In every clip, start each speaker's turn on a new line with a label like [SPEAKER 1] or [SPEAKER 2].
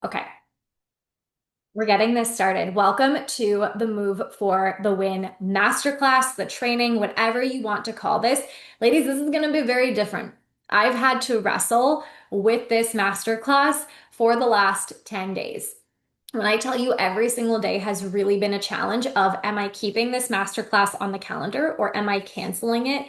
[SPEAKER 1] Okay, we're getting this started. Welcome to the Move for the Win Masterclass, the training, whatever you want to call this. Ladies, this is going to be very different. I've had to wrestle with this masterclass for the last 10 days. When I tell you every single day has really been a challenge of am I keeping this masterclass on the calendar or am I canceling it?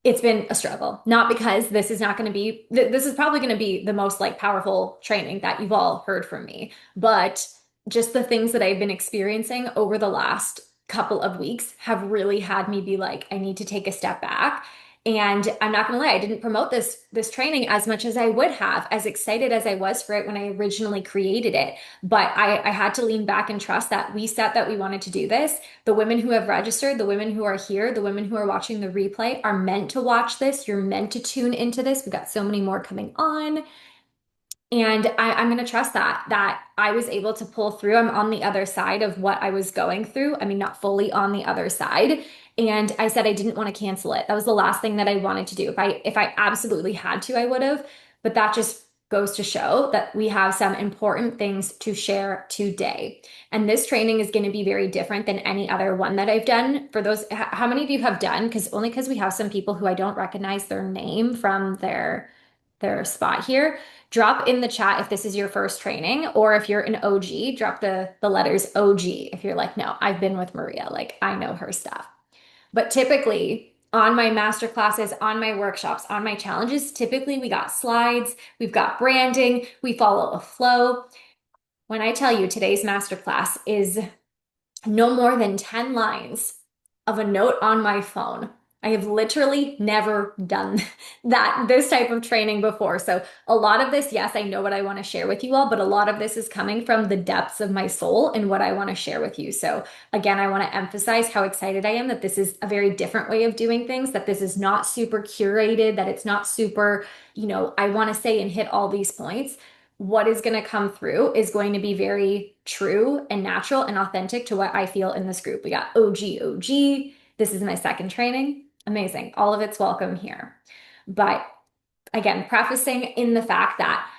[SPEAKER 1] It's been a struggle. Not because this is not going to be, this is probably going to be the most like powerful training that you've all heard from me, but just the things that I've been experiencing over the last couple of weeks have really had me be like, I need to take a step back. And I'm not going to lie, I didn't promote this training as much as I would have, as excited as I was for it when I originally created it. But I had to lean back and trust that we said that we wanted to do this. The women who have registered, the women who are here, the women who are watching the replay are meant to watch this. You're meant to tune into this. We've got so many more coming on. And I'm going to trust that I was able to pull through. I'm on the other side of what I was going through. I mean, not fully on the other side. And I said I didn't want to cancel it. That was the last thing that I wanted to do. If I absolutely had to, I would have. But that just goes to show that we have some important things to share today. And this training is going to be very different than any other one that I've done. For those, how many of you have done? Because we have some people who I don't recognize their name from their spot here. Drop in the chat if this is your first training, or if you're an OG, drop the letters OG. If you're like, no, I've been with Maria, like I know her stuff. But typically on my master classes, on my workshops, on my challenges, typically we got slides, we've got branding, we follow a flow. When I tell you today's masterclass is no more than 10 lines of a note on my phone. I have literally never done this type of training before. So a lot of this, yes, I know what I want to share with you all, but a lot of this is coming from the depths of my soul and what I want to share with you. So again, I want to emphasize how excited I am that this is a very different way of doing things, that this is not super curated, that it's not super, I want to say and hit all these points. What is going to come through is going to be very true and natural and authentic to what I feel in this group. We got OG, OG. This is my second training. Amazing. All of it's welcome here. But again, prefacing in the fact that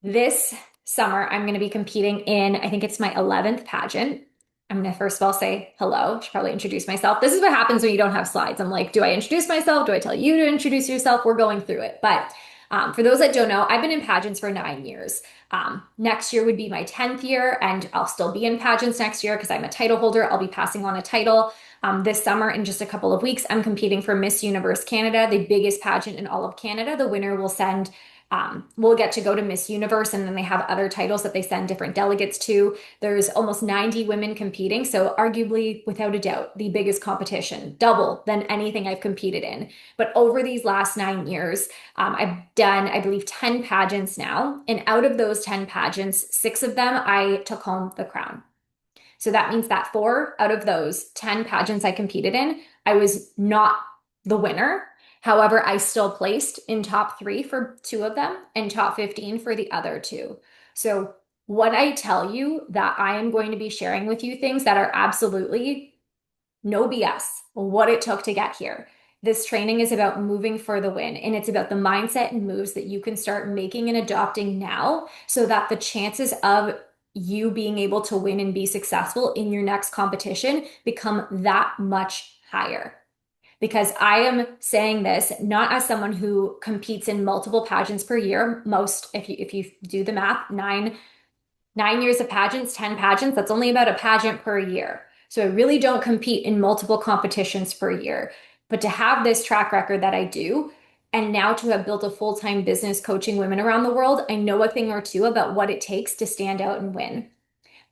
[SPEAKER 1] this summer I'm going to be competing in, I think it's my 11th pageant. I'm going to first of all say hello. I should probably introduce myself. This is what happens when you don't have slides. I'm like, do I introduce myself? Do I tell you to introduce yourself? We're going through it. But for those that don't know, I've been in pageants for 9 years. Next year would be my 10th year, and I'll still be in pageants next year because I'm a title holder. I'll be passing on a title. This summer, in just a couple of weeks, I'm competing for Miss Universe Canada, the biggest pageant in all of Canada. The winner will send we'll get to go to Miss Universe, and then they have other titles that they send different delegates to. There's almost 90 women competing, so arguably, without a doubt, the biggest competition, double than anything I've competed in. But over these last 9 years, I've done, I believe, 10 pageants now, and out of those 10 pageants, six of them I took home the crown. So that means that four out of those 10 pageants I competed in, I was not the winner. However, I still placed in top three for two of them and top 15 for the other two. So, what I tell you that I am going to be sharing with you things that are absolutely no BS, what it took to get here. This training is about moving for the win, and it's about the mindset and moves that you can start making and adopting now so that the chances of you being able to win and be successful in your next competition become that much higher. Because I am saying this not as someone who competes in multiple pageants per year. Most, if you do the math, 9 years of pageants, 10 pageants, that's only about a pageant per year. So I really don't compete in multiple competitions per year. But to have this track record that I do, and now to have built a full-time business coaching women around the world, I know a thing or two about what it takes to stand out and win.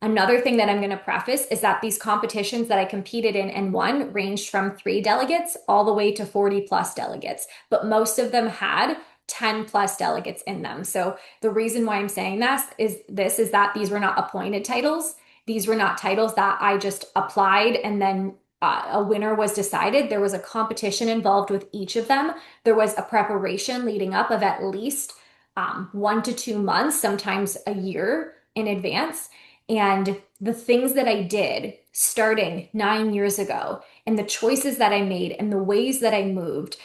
[SPEAKER 1] Another thing that I'm going to preface is that these competitions that I competed in and won ranged from 3 delegates all the way to 40 plus delegates, but most of them had 10 plus delegates in them. So the reason why I'm saying this is that these were not appointed titles. These were not titles that I just applied and then a winner was decided. There was a competition involved with each of them. There was a preparation leading up of at least 1 to 2 months, sometimes a year in advance. And the things that I did starting 9 years ago, and the choices that I made, and the ways that I moved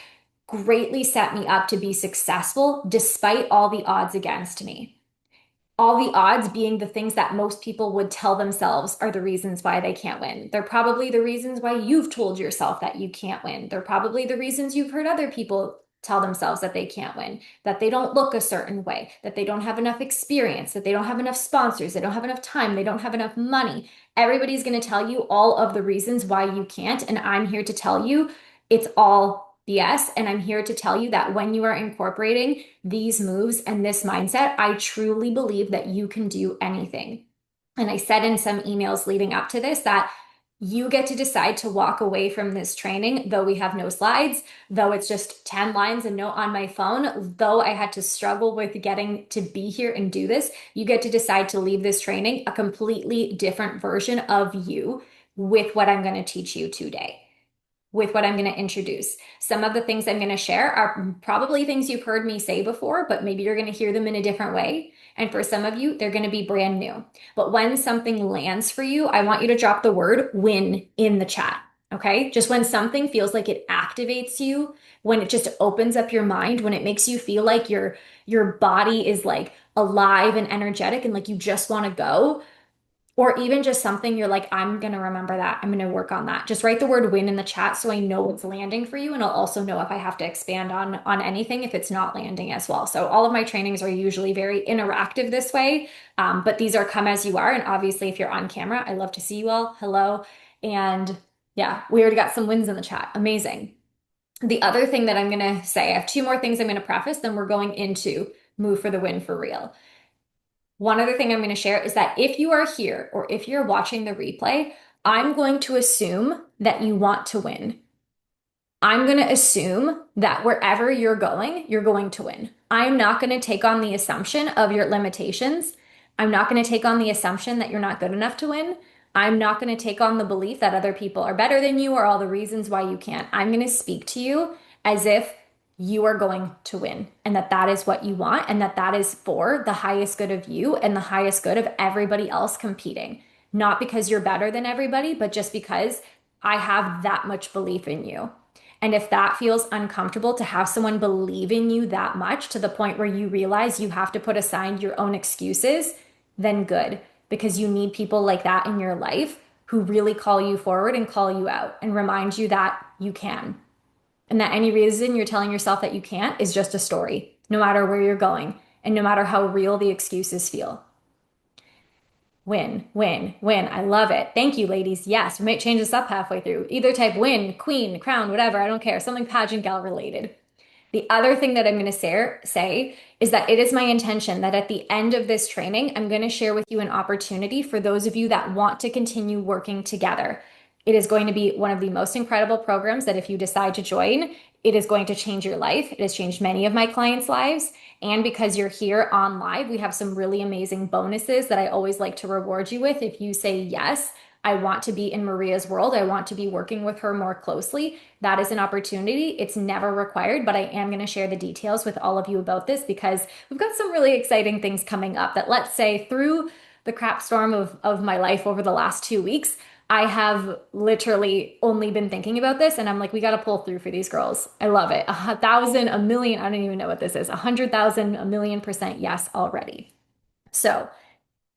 [SPEAKER 1] greatly set me up to be successful despite all the odds against me. all the odds being the things that most people would tell themselves are the reasons why they can't win. They're probably the reasons why you've told yourself that you can't win. They're probably the reasons you've heard other people tell themselves that they can't win, that they don't look a certain way, that they don't have enough experience, that they don't have enough sponsors, they don't have enough time, they don't have enough money. Everybody's going to tell you all of the reasons why you can't. And I'm here to tell you it's all BS. And I'm here to tell you that when you are incorporating these moves and this mindset, I truly believe that you can do anything. And I said in some emails leading up to this that you get to decide to walk away from this training, though we have no slides, though it's just 10 lines and note on my phone, though I had to struggle with getting to be here and do this. You get to decide to leave this training a completely different version of you with what I'm going to teach you today, with what I'm going to introduce. Some of the things I'm going to share are probably things you've heard me say before, but maybe you're going to hear them in a different way. And for some of you, they're going to be brand new. But when something lands for you, I want you to drop the word win in the chat. Okay. Just when something feels like it activates you, when it just opens up your mind, when it makes you feel like your body is like alive and energetic and like you just want to go, or even just something you're like, I'm going to remember that. I'm going to work on that. Just write the word win in the chat so I know what's landing for you. And I'll also know if I have to expand on anything if it's not landing as well. So all of my trainings are usually very interactive this way. But these are come as you are. And obviously, if you're on camera, I love to see you all. Hello. And yeah, we already got some wins in the chat. Amazing. The other thing that I'm going to say, I have two more things I'm going to preface, then we're going into move for the win for real. One other thing I'm going to share is that if you are here or if you're watching the replay, I'm going to assume that you want to win. I'm going to assume that wherever you're going to win. I'm not going to take on the assumption of your limitations. I'm not going to take on the assumption that you're not good enough to win. I'm not going to take on the belief that other people are better than you or all the reasons why you can't. I'm going to speak to you as if you are going to win and that that is what you want and that that is for the highest good of you and the highest good of everybody else competing. Not because you're better than everybody, but just because I have that much belief in you. And if that feels uncomfortable to have someone believe in you that much to the point where you realize you have to put aside your own excuses, then good, because you need people like that in your life who really call you forward and call you out and remind you that you can. And that any reason you're telling yourself that you can't is just a story, no matter where you're going and no matter how real the excuses feel. Win, win, win. I love it. Thank you, ladies. Yes, we might change this up halfway through. Either type win, queen, crown, whatever. I don't care. Something pageant gal related. The other thing that I'm going to say is that it is my intention that at the end of this training, I'm going to share with you an opportunity for those of you that want to continue working together. It is going to be one of the most incredible programs that if you decide to join, it is going to change your life. It has changed many of my clients' lives. And because you're here on live, we have some really amazing bonuses that I always like to reward you with. If you say, yes, I want to be in Maria's world, I want to be working with her more closely, that is an opportunity. It's never required, but I am going to share the details with all of you about this because we've got some really exciting things coming up that, let's say, through the crap storm of my life over the last 2 weeks, I have literally only been thinking about this and I'm like, we got to pull through for these girls. I love it. 1,000, a million, I don't even know what this is. 100,000, a million% yes already. So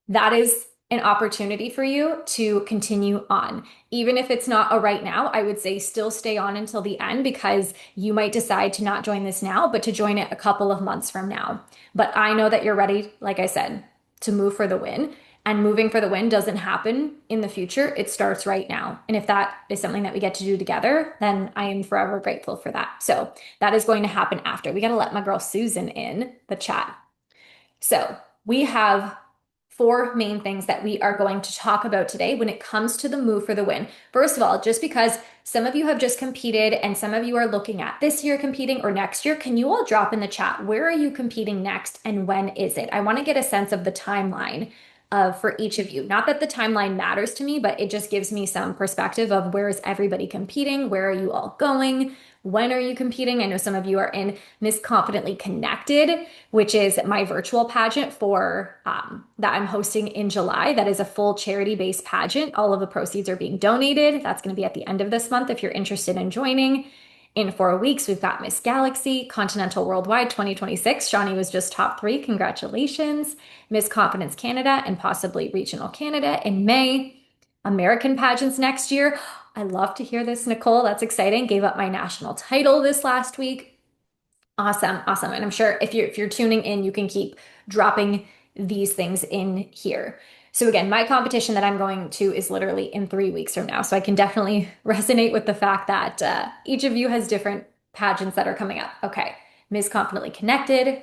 [SPEAKER 1] that is an opportunity for you to continue on. Even if it's not a right now, I would say still stay on until the end because you might decide to not join this now, but to join it a couple of months from now. But I know that you're ready, like I said, to move for the win. And moving for the win doesn't happen in the future. It starts right now. And if that is something that we get to do together, then I am forever grateful for that. So that is going to happen after. We got to let my girl Susan in the chat. So we have four main things that we are going to talk about today when it comes to the move for the win. First of all, just because some of you have just competed and some of you are looking at this year competing or next year, can you all drop in the chat, where are you competing next and when is it? I want to get a sense of the timeline for each of you. Not that the timeline matters to me, but it just gives me some perspective of where is everybody competing? Where are you all going? When are you competing? I know some of you are in Miss Confidently Connected, which is my virtual pageant for that I'm hosting in July. That is a full charity-based pageant. All of the proceeds are being donated. That's going to be at the end of this month if you're interested in joining. In 4 weeks, we've got Miss Galaxy, Continental Worldwide 2026. Shawnee was just top three. Congratulations. Miss Confidence Canada and possibly Regional Canada in May. American pageants next year. I love to hear this, Nicole. That's exciting. Gave up my national title this last week. Awesome, awesome. And I'm sure if you're tuning in, you can keep dropping these things in here. So again, my competition that I'm going to is literally in 3 weeks from now. So I can definitely resonate with the fact that each of you has different pageants that are coming up. Okay, Ms. Confidently Connected,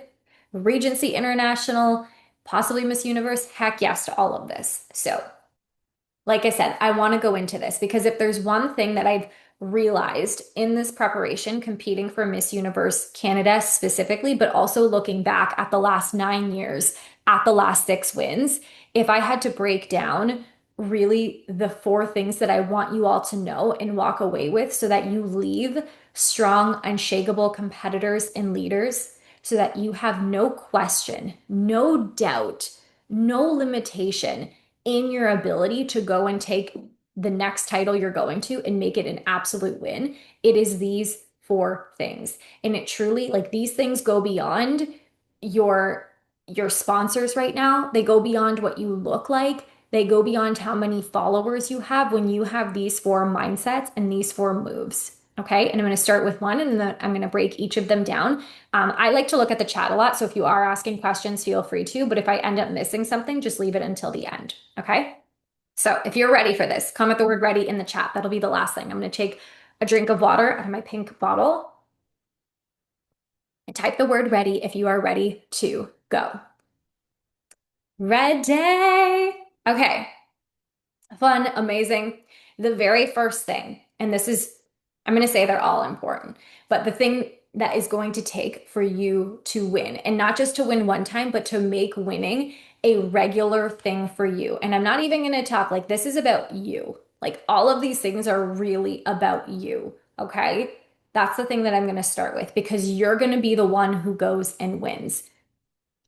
[SPEAKER 1] Regency International, possibly Miss Universe. Heck yes to all of this. So like I said, I want to go into this because if there's one thing that I've realized in this preparation, competing for Miss Universe Canada specifically, but also looking back at the last 9 years, at the last 6 wins, if I had to break down really the four things that I want you all to know and walk away with so that you leave strong, unshakable competitors and leaders, so that you have no question, no doubt, no limitation in your ability to go and take the next title you're going to and make it an absolute win, it is these four things. And it truly, like these things go beyond your your sponsors right now. They go beyond what you look like. They go beyond how many followers you have when you have these four mindsets and these four moves. Okay. And I'm going to start with one and then I'm going to break each of them down. I like to look at the chat a lot. So if you are asking questions, feel free to. But if I end up missing something, just leave it until the end. Okay. So if you're ready for this, comment the word ready in the chat. That'll be the last thing. I'm going to take a drink of water out of my pink bottle and type the word ready if you are ready to go. Ready. Okay. Fun, amazing. The very first thing, and this is, I'm going to say they're all important, but the thing that is going to take for you to win, and not just to win one time, but to make winning a regular thing for you. And I'm not even going to talk like this is about you. Like all of these things are really about you. Okay. That's the thing that I'm going to start with because you're going to be the one who goes and wins.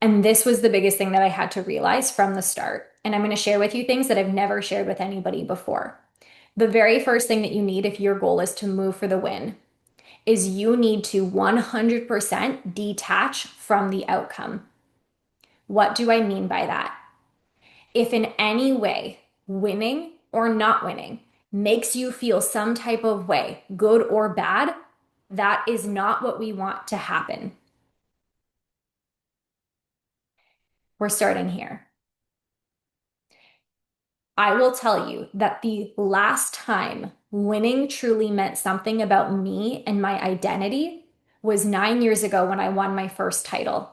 [SPEAKER 1] And this was the biggest thing that I had to realize from the start. And I'm going to share with you things that I've never shared with anybody before. The very first thing that you need if your goal is to move for the win is you need to 100% detach from the outcome. What do I mean by that? If in any way winning or not winning makes you feel some type of way, good or bad, that is not what we want to happen. We're starting here. I will tell you that the last time winning truly meant something about me and my identity was 9 years ago when I won my first title.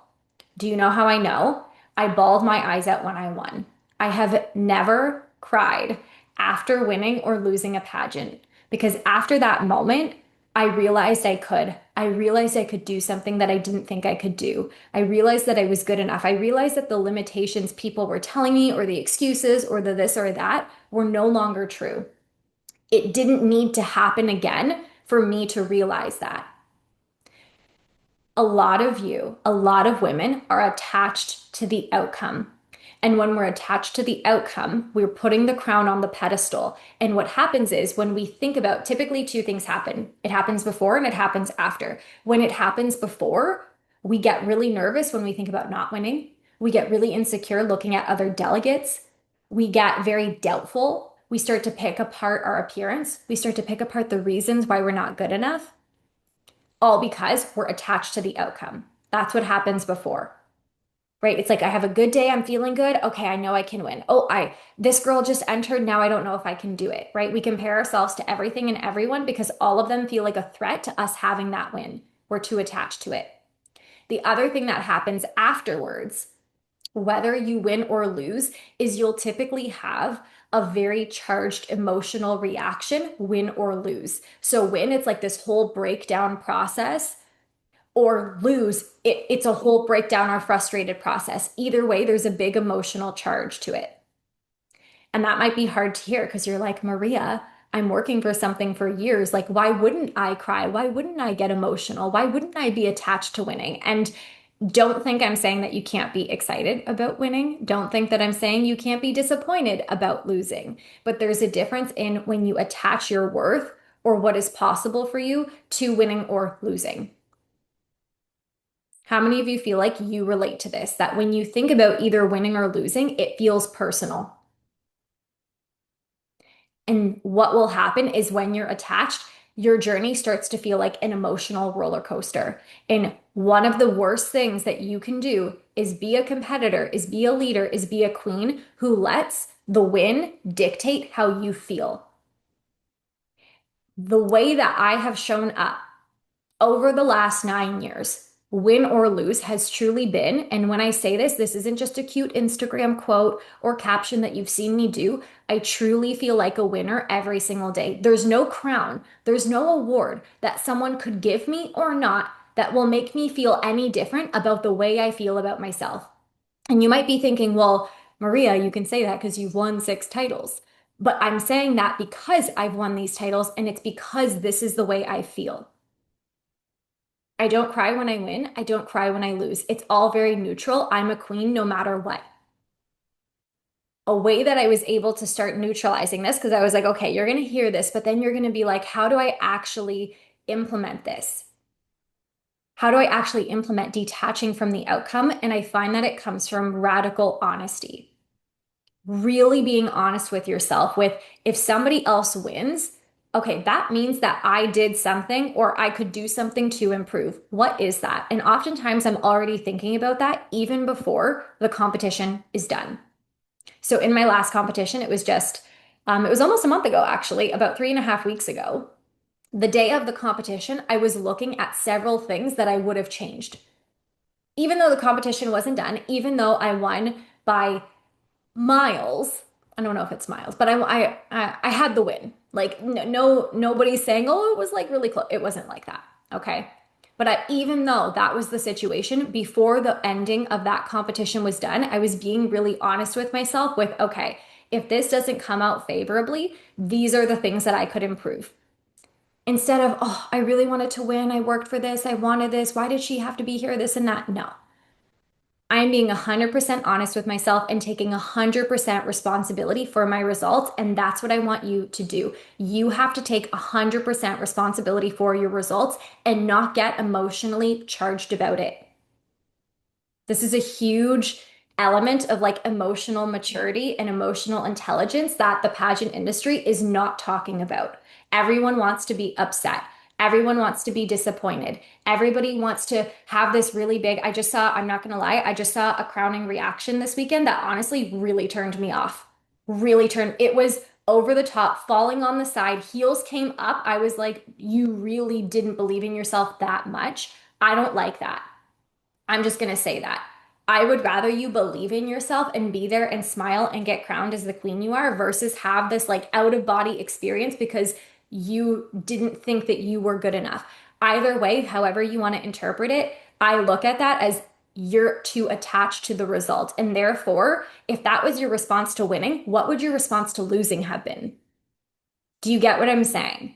[SPEAKER 1] Do you know how I know? I bawled my eyes out when I won. I have never cried after winning or losing a pageant because after that moment, I realized I could. I realized I could do something that I didn't think I could do. I realized that I was good enough. I realized that the limitations people were telling me, or the excuses, or the this or that, were no longer true. It didn't need to happen again for me to realize that. A lot of you, a lot of women are attached to the outcome. And when we're attached to the outcome, we're putting the crown on the pedestal. And what happens is when we think about, typically two things happen. It happens before and it happens after. When it happens before, we get really nervous when we think about not winning. We get really insecure looking at other delegates. We get very doubtful. We start to pick apart our appearance. We start to pick apart the reasons why we're not good enough, all because we're attached to the outcome. That's what happens before, right? It's like I have a good day, I'm feeling good. Okay, I know I can win. Oh, I this girl just entered, now I don't know if I can do it, right? We compare ourselves to everything and everyone because all of them feel like a threat to us having that win. We're too attached to it. The other thing that happens afterwards, whether you win or lose, is you'll typically have a very charged emotional reaction, win or lose. So win, it's like this whole breakdown process, or lose, it's a whole breakdown or frustrated process. Either way, there's a big emotional charge to it. And that might be hard to hear because you're like, Maria, I'm working for something for years. Like, why wouldn't I cry? Why wouldn't I get emotional? Why wouldn't I be attached to winning? And don't think I'm saying that you can't be excited about winning. Don't think that I'm saying you can't be disappointed about losing. But there's a difference in when you attach your worth or what is possible for you to winning or losing. How many of you feel like you relate to this? That when you think about either winning or losing, it feels personal. And what will happen is when you're attached, your journey starts to feel like an emotional roller coaster. And one of the worst things that you can do is be a competitor, is be a leader, is be a queen who lets the win dictate how you feel. The way that I have shown up over the last 9 years, win or lose, has truly been, and when I say this, this isn't just a cute Instagram quote or caption that you've seen me do. I truly feel like a winner every single day. There's no crown, there's no award that someone could give me or not that will make me feel any different about the way I feel about myself. And you might be thinking, well, Maria, you can say that because you've won 6 titles. But I'm saying that because I've won these titles and it's because this is the way I feel. I don't cry when I win. I don't cry when I lose. It's all very neutral. I'm a queen no matter what. A way that I was able to start neutralizing this, because I was like, okay, you're going to hear this, but then you're going to be like, how do I actually implement this? How do I actually implement detaching from the outcome? And I find that it comes from radical honesty. Really being honest with yourself with if somebody else wins, okay, that means that I did something or I could do something to improve. What is that? And oftentimes I'm already thinking about that even before the competition is done. So in my last competition, it was almost a month ago, actually, about 3.5 weeks ago. The day of the competition, I was looking at several things that I would have changed. Even though the competition wasn't done, even though I won by miles. I don't know if it's miles, but I had the win. Like nobody's saying, oh, it was like really close. It wasn't like that. Okay. But even though that was the situation, before the ending of that competition was done, I was being really honest with myself with, okay, if this doesn't come out favorably, these are the things that I could improve. Instead of, oh, I really wanted to win. I worked for this. I wanted this. Why did she have to be here? This and that. No. I'm being 100% honest with myself and taking 100% responsibility for my results. And that's what I want you to do. You have to take 100% responsibility for your results and not get emotionally charged about it. This is a huge element of like emotional maturity and emotional intelligence that the pageant industry is not talking about. Everyone wants to be upset. Everyone wants to be disappointed. Everybody wants to have this really big. I'm not going to lie, I just saw a crowning reaction this weekend that honestly really turned me off. It was over the top, falling on the side, heels came up. I was like, you really didn't believe in yourself that much. I don't like that. I'm just going to say that. I would rather you believe in yourself and be there and smile and get crowned as the queen you are versus have this like out of body experience because you didn't think that you were good enough. Either way, however you want to interpret it, I look at that as you're too attached to the result. And therefore, if that was your response to winning, what would your response to losing have been? Do you get what I'm saying?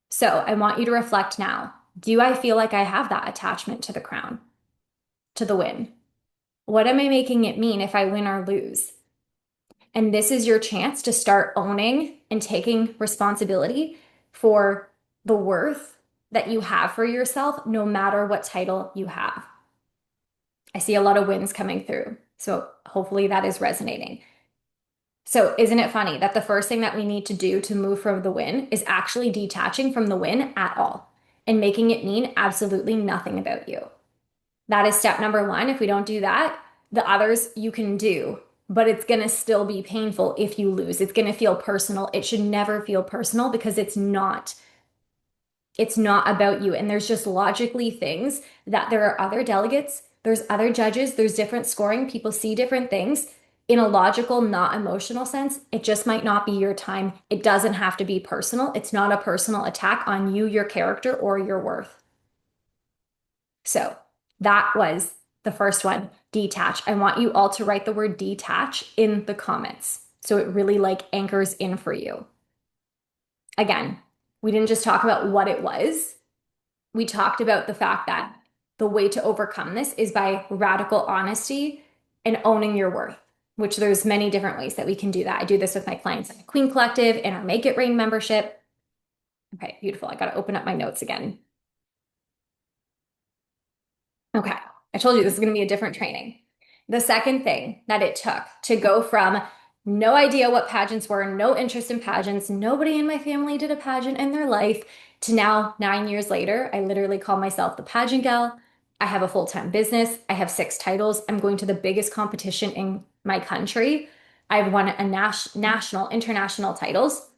[SPEAKER 1] So I want you to reflect now. Do I feel like I have that attachment to the crown, to the win? What am I making it mean if I win or lose? And this is your chance to start owning and taking responsibility for the worth that you have for yourself, no matter what title you have. I see a lot of wins coming through. So hopefully that is resonating. So isn't it funny that the first thing that we need to do to move from the win is actually detaching from the win at all and making it mean absolutely nothing about you? That is step number one. If we don't do that, the others you can do, but it's going to still be painful if you lose. It's going to feel personal. It should never feel personal because it's not. It's not about you. And there's just logically things that there are other delegates, there's other judges, there's different scoring. People see different things in a logical, not emotional sense. It just might not be your time. It doesn't have to be personal. It's not a personal attack on you, your character, or your worth. So that was the first one, detach. I want you all to write the word detach in the comments. So it really like anchors in for you. Again, we didn't just talk about what it was. We talked about the fact that the way to overcome this is by radical honesty and owning your worth, which there's many different ways that we can do that. I do this with my clients in the Queen Collective and our Make It Rain membership. Okay, beautiful. I got to open up my notes again. Okay. I told you this is going to be a different training. The second thing that it took to go from no idea what pageants were, no interest in pageants, nobody in my family did a pageant in their life, to now 9 years later, I literally call myself the pageant gal. I have a full-time business. I have 6 titles. I'm going to the biggest competition in my country. I've won a national, international titles.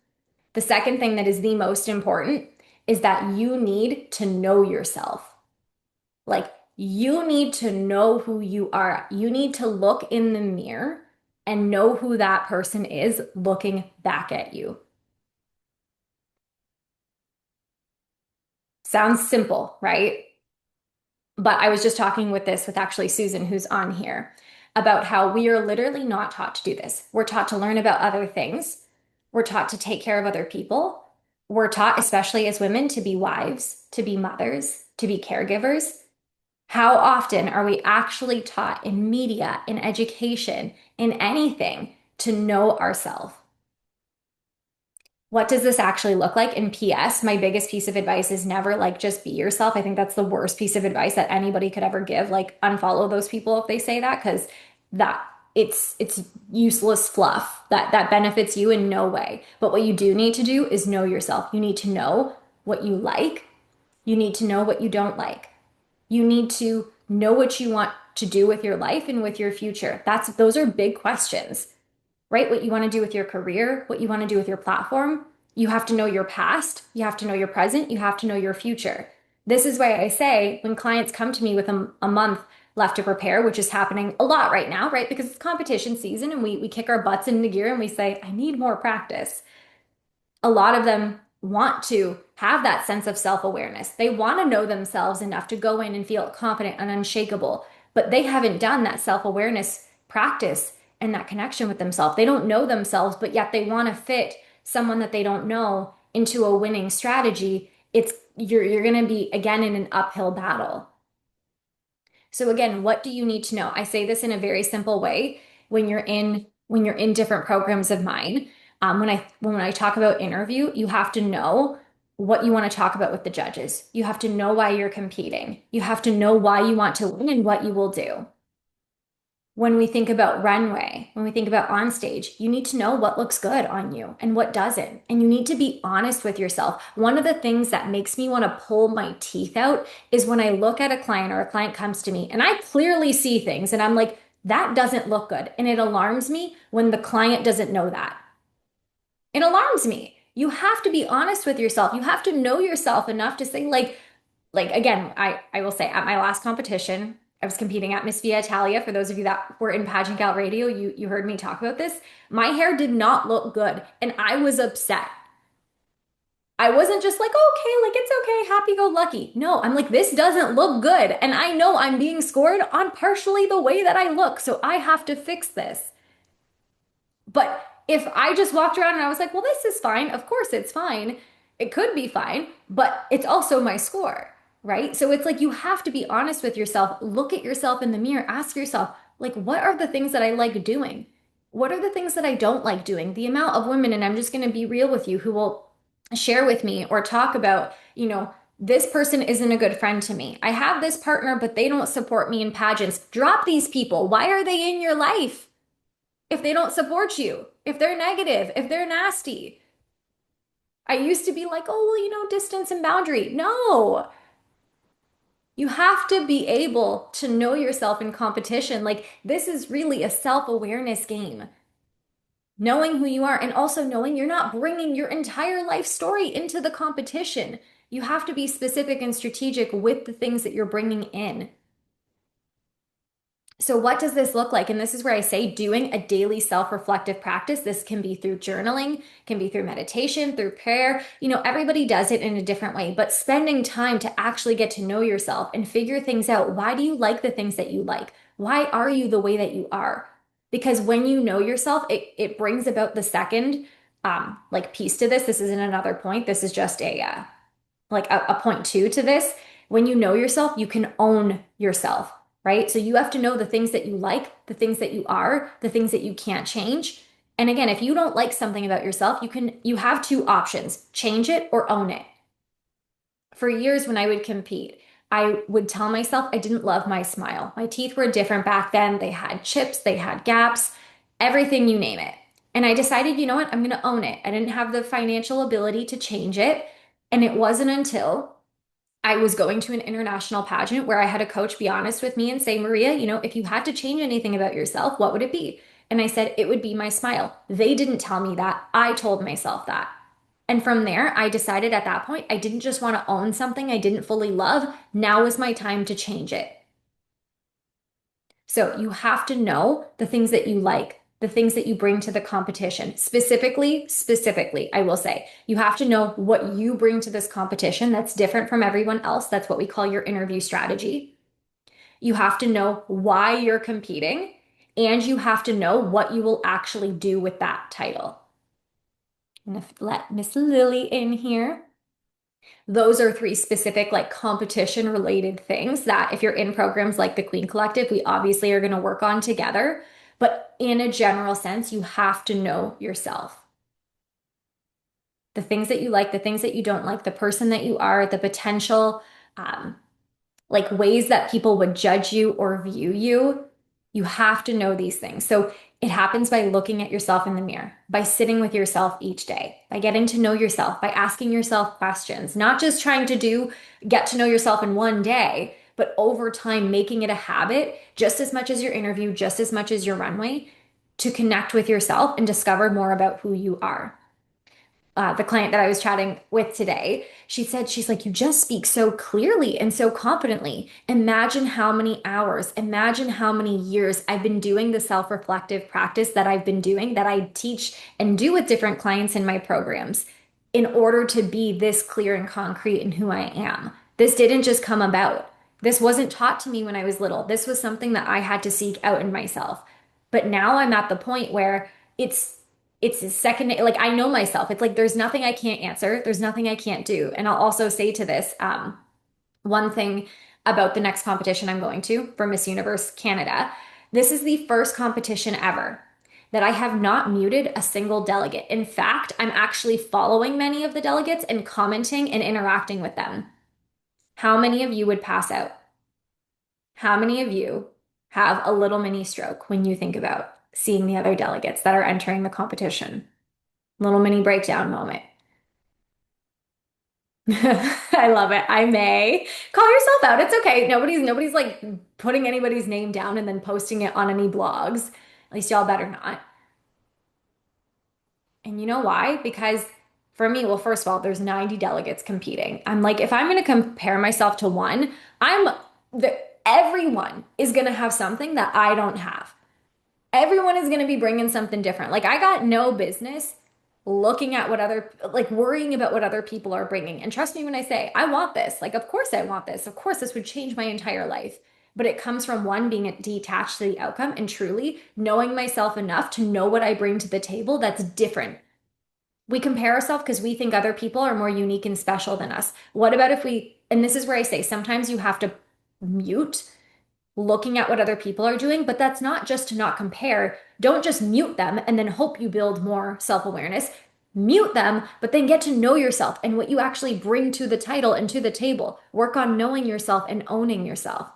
[SPEAKER 1] The second thing that is the most important is that you need to know yourself. Like, you need to know who you are. You need to look in the mirror and know who that person is looking back at you. Sounds simple, right? But I was just talking with actually Susan, who's on here, about how we are literally not taught to do this. We're taught to learn about other things. We're taught to take care of other people. We're taught, especially as women, to be wives, to be mothers, to be caregivers. How often are we actually taught in media, in education, in anything to know ourselves? What does this actually look like? And PS, my biggest piece of advice is never like just be yourself. I think that's the worst piece of advice that anybody could ever give. Like unfollow those people if they say that because that it's useless fluff that benefits you in no way. But what you do need to do is know yourself. You need to know what you like. You need to know what you don't like. You need to know what you want to do with your life and with your future. Those are big questions, right? What you want to do with your career, what you want to do with your platform. You have to know your past, you have to know your present, you have to know your future. This is why I say when clients come to me with a month left to prepare, which is happening a lot right now, right? Because it's competition season and we kick our butts into gear and we say, I need more practice. A lot of them want to have that sense of self-awareness. They want to know themselves enough to go in and feel confident and unshakable, but they haven't done that self-awareness practice and that connection with themselves. They don't know themselves, but yet they want to fit someone that they don't know into a winning strategy. It's you're going to be again in an uphill battle. So again, what do you need to know? I say this in a very simple way when you're in different programs of mine. When I talk about interview, you have to know what you want to talk about with the judges. You have to know why you're competing. You have to know why you want to win and what you will do. When we think about runway, when we think about on stage, you need to know what looks good on you and what doesn't. And you need to be honest with yourself. One of the things that makes me want to pull my teeth out is when I look at a client or a client comes to me and I clearly see things and I'm like, that doesn't look good. And it alarms me when the client doesn't know that. It alarms me. You have to be honest with yourself. You have to know yourself enough to say, like again, I will say at my last competition, I was competing at Miss Via Italia. For those of you that were in Pageant Gal Radio, you heard me talk about this. My hair did not look good, and I was upset. I wasn't just like, okay, like it's okay, happy go lucky. No, I'm like, this doesn't look good. And I know I'm being scored on partially the way that I look. So I have to fix this. But if I just walked around and I was like, well, this is fine, of course it's fine. It could be fine, but it's also my score, right? So it's like you have to be honest with yourself. Look at yourself in the mirror. Ask yourself, like, what are the things that I like doing? What are the things that I don't like doing? The amount of women, and I'm just going to be real with you, who will share with me or talk about, this person isn't a good friend to me. I have this partner, but they don't support me in pageants. Drop these people. Why are they in your life? If they don't support you, if they're negative, if they're nasty. I used to be like, oh, well, distance and boundary. No, you have to be able to know yourself in competition. Like, this is really a self-awareness game. Knowing who you are and also knowing you're not bringing your entire life story into the competition. You have to be specific and strategic with the things that you're bringing in. So, what does this look like? And this is where I say doing a daily self reflective practice. This can be through journaling, can be through meditation, through prayer. Everybody does it in a different way, but spending time to actually get to know yourself and figure things out. Why do you like the things that you like? Why are you the way that you are? Because when you know yourself, it brings about the second like piece to this. This isn't another point. This is just a point two to this. When you know yourself, you can own yourself, right? So you have to know the things that you like, the things that you are, the things that you can't change. And again, if you don't like something about yourself, you have two options: change it or own it. For years when I would compete, I would tell myself I didn't love my smile. My teeth were different back then. They had chips, they had gaps, everything you name it. And I decided, you know what? I'm going to own it. I didn't have the financial ability to change it. And it wasn't until I was going to an international pageant where I had a coach be honest with me and say, Maria, if you had to change anything about yourself, what would it be? And I said, it would be my smile. They didn't tell me that. I told myself that. And from there, I decided at that point, I didn't just want to own something I didn't fully love. Now is my time to change it. So you have to know the things that you like, the things that you bring to the competition. Specifically, I will say, you have to know what you bring to this competition that's different from everyone else. That's what we call your interview strategy. You have to know why you're competing, and you have to know what you will actually do with that title. I'm gonna let Miss Lily in here. Those are three specific, like competition related things that if you're in programs like the Queen Collective, we obviously are going to work on together. But in a general sense, you have to know yourself. The things that you like, the things that you don't like, the person that you are, the potential, um, like ways that people would judge you or view you. You have to know these things. So it happens by looking at yourself in the mirror, by sitting with yourself each day, by getting to know yourself, by asking yourself questions, not just trying to get to know yourself in one day, but over time, making it a habit just as much as your interview, just as much as your runway to connect with yourself and discover more about who you are. The client that I was chatting with today, she said, she's like, you just speak so clearly and so confidently. Imagine how many hours, imagine how many years I've been doing the self-reflective practice that I've been doing, that I teach and do with different clients in my programs in order to be this clear and concrete in who I am. This didn't just come about. This wasn't taught to me when I was little. This was something that I had to seek out in myself. But now I'm at the point where it's a second, like I know myself. It's like there's nothing I can't answer, there's nothing I can't do. And I'll also say to this, one thing about the next competition I'm going to for Miss Universe Canada. This is the first competition ever that I have not muted a single delegate. In fact, I'm actually following many of the delegates and commenting and interacting with them. How many of you would pass out? How many of you have a little mini stroke when you think about seeing the other delegates that are entering the competition? Little mini breakdown moment. I love it. I may call yourself out. It's okay. Nobody's like putting anybody's name down and then posting it on any blogs. At least y'all better not. And you know why? Because for me, well, first of all, there's 90 delegates competing. I'm like, if I'm going to compare myself to one, I'm the everyone is going to have something that I don't have. Everyone is going to be bringing something different. Like I got no business looking at like worrying about what other people are bringing. And trust me when I say, I want this. Like, of course I want this. Of course this would change my entire life. But it comes from one being detached to the outcome and truly knowing myself enough to know what I bring to the table that's different. We compare ourselves because we think other people are more unique and special than us. What about if and this is where I say sometimes you have to mute looking at what other people are doing, but that's not just to not compare. Don't just mute them and then hope you build more self-awareness. Mute them, but then get to know yourself and what you actually bring to the title and to the table. Work on knowing yourself and owning yourself.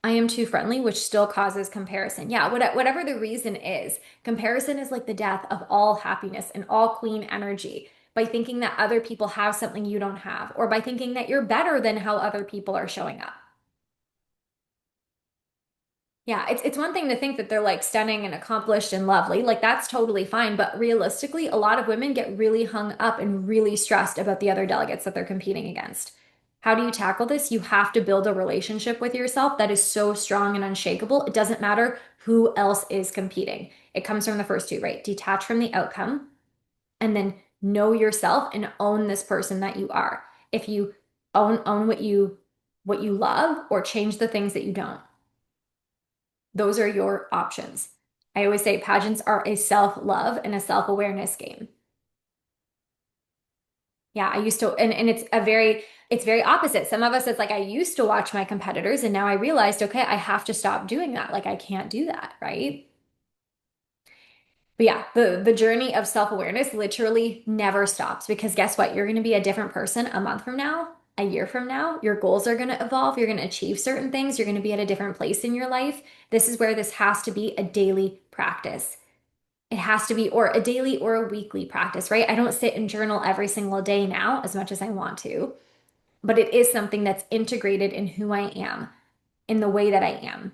[SPEAKER 1] I am too friendly, which still causes comparison. Yeah, whatever the reason is, comparison is like the death of all happiness and all clean energy by thinking that other people have something you don't have, or by thinking that you're better than how other people are showing up. Yeah, it's one thing to think that they're like stunning and accomplished and lovely. Like that's totally fine, but realistically, a lot of women get really hung up and really stressed about the other delegates that they're competing against. How do you tackle this? You have to build a relationship with yourself that is so strong and unshakable. It doesn't matter who else is competing. It comes from the first two, right? Detach from the outcome and then know yourself and own this person that you are. If you own what you love or change the things that you don't. Those are your options. I always say pageants are a self-love and a self-awareness game. Yeah, I used to, and it's very opposite. Some of us, it's like I used to watch my competitors and now I realized, okay, I have to stop doing that. Like I can't do that, right? But yeah, the journey of self-awareness literally never stops because guess what? You're going to be a different person a month from now, a year from now. Your goals are going to evolve. You're going to achieve certain things. You're going to be at a different place in your life. This is where this has to be a daily practice. It has to be or a daily or a weekly practice, right? I don't sit and journal every single day now as much as I want to, but it is something that's integrated in who I am, in the way that I am.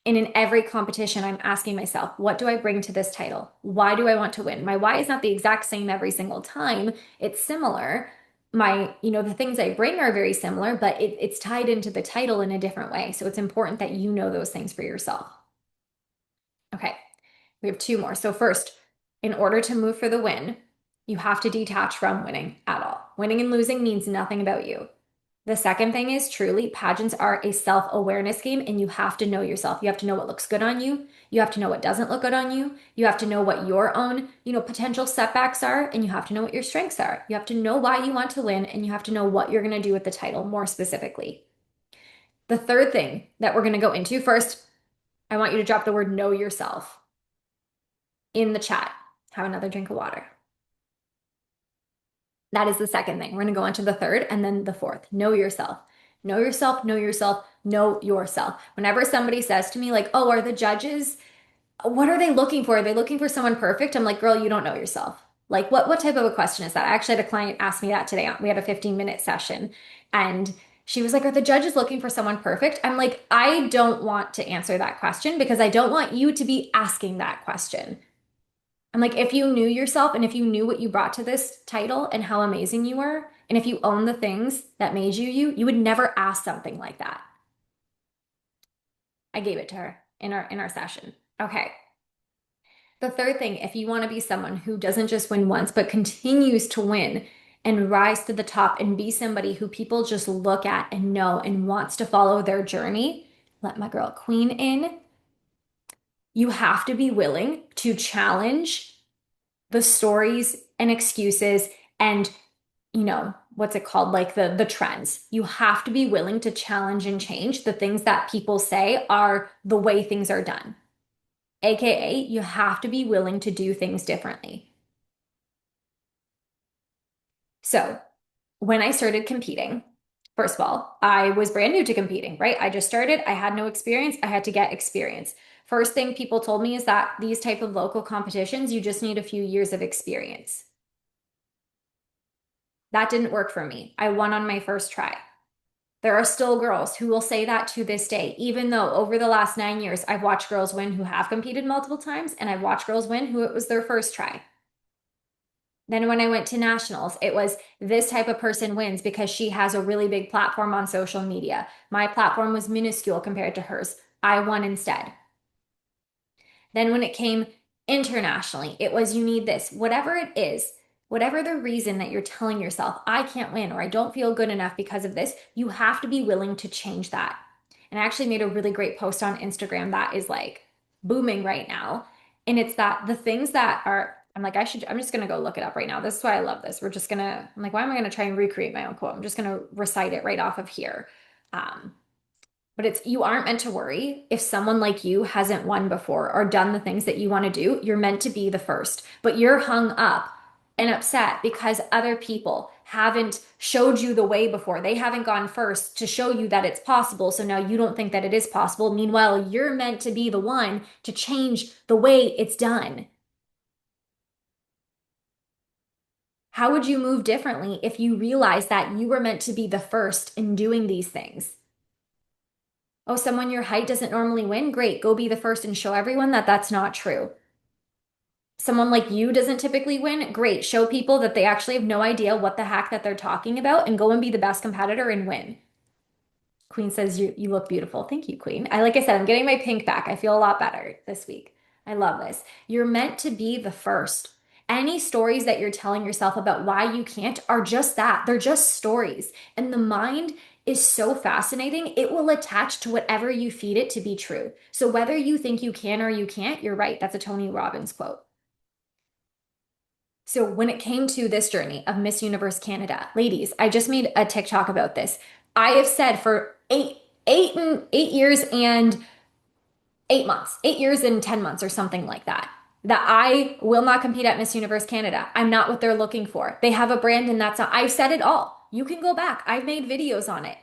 [SPEAKER 1] And in every competition, I'm asking myself, what do I bring to this title? Why do I want to win? My why is not the exact same every single time. It's similar. The things I bring are very similar, but it's tied into the title in a different way. So it's important that you know those things for yourself. Okay, we have two more. So first, in order to move for the win, you have to detach from winning at all. Winning and losing means nothing about you. The second thing is truly pageants are a self-awareness game and you have to know yourself. You have to know what looks good on you. You have to know what doesn't look good on you. You have to know what your own, potential setbacks are and you have to know what your strengths are. You have to know why you want to win and you have to know what you're going to do with the title more specifically. The third thing that we're going to go into first, I want you to drop the word know yourself in the chat. Have another drink of water. That is the second thing. We're going to go on to the third and then the fourth. Know yourself. Know yourself, know yourself, know yourself. Whenever somebody says to me, like, oh, are the judges, what are they looking for? Are they looking for someone perfect? I'm like, girl, you don't know yourself. Like, what type of a question is that? I actually had a client ask me that today. We had a 15-minute session and she was like, are the judges looking for someone perfect? I'm like, I don't want to answer that question because I don't want you to be asking that question. I'm like, if you knew yourself and if you knew what you brought to this title and how amazing you were, and if you own the things that made you you, you would never ask something like that. I gave it to her in our session. Okay. The third thing, if you want to be someone who doesn't just win once, but continues to win and rise to the top and be somebody who people just look at and know and wants to follow their journey, let my girl Queen in. You have to be willing to challenge the stories and excuses and what's it called, like the trends. You have to be willing to challenge and change the things that people say are the way things are done, aka you have to be willing to do things differently. So when I started competing, first of all, I was brand new to competing, right? I just started, I had no experience, I had to get experience. First thing people told me is that these type of local competitions, you just need a few years of experience. That didn't work for me. I won on my first try. There are still girls who will say that to this day, even though over the last 9 years, I've watched girls win who have competed multiple times, and I've watched girls win who it was their first try. Then when I went to nationals, it was this type of person wins because she has a really big platform on social media. My platform was minuscule compared to hers. I won instead. Then when it came internationally, it was you need this, whatever it is, whatever the reason that you're telling yourself, I can't win or I don't feel good enough because of this, you have to be willing to change that. And I actually made a really great post on Instagram that is like booming right now. And it's that the things that are, I'm just gonna go look it up right now. This is why I love this. I'm like, why am I gonna try and recreate my own quote? I'm just gonna recite it right off of here. Um, but it's you aren't meant to worry if someone like you hasn't won before or done the things that you want to do. You're meant to be the first, but you're hung up and upset because other people haven't showed you the way before. They haven't gone first to show you that it's possible. So now you don't think that it is possible. Meanwhile, you're meant to be the one to change the way it's done. How would you move differently if you realized that you were meant to be the first in doing these things? Oh, someone your height doesn't normally win? Great, go be the first and show everyone that that's not true. Someone like you doesn't typically win? Great, show people that they actually have no idea what the heck that they're talking about and go and be the best competitor and win. Queen says you look beautiful. Thank you, Queen. Like I said, I'm getting my pink back. I feel a lot better this week. I love this. You're meant to be the first. Any stories that you're telling yourself about why you can't are just that. They're just stories. And the mind is so fascinating. It will attach to whatever you feed it to be true. So whether you think you can or you can't, you're right. That's a Tony Robbins quote. So when it came to this journey of Miss Universe Canada, ladies, I just made a TikTok about this. I have said for 8 years and 8 months, 8 years and 10 months or something like that. that I will not compete at Miss Universe Canada. I'm not what they're looking for. They have a brand and that's not, I've said it all. You can go back. I've made videos on it.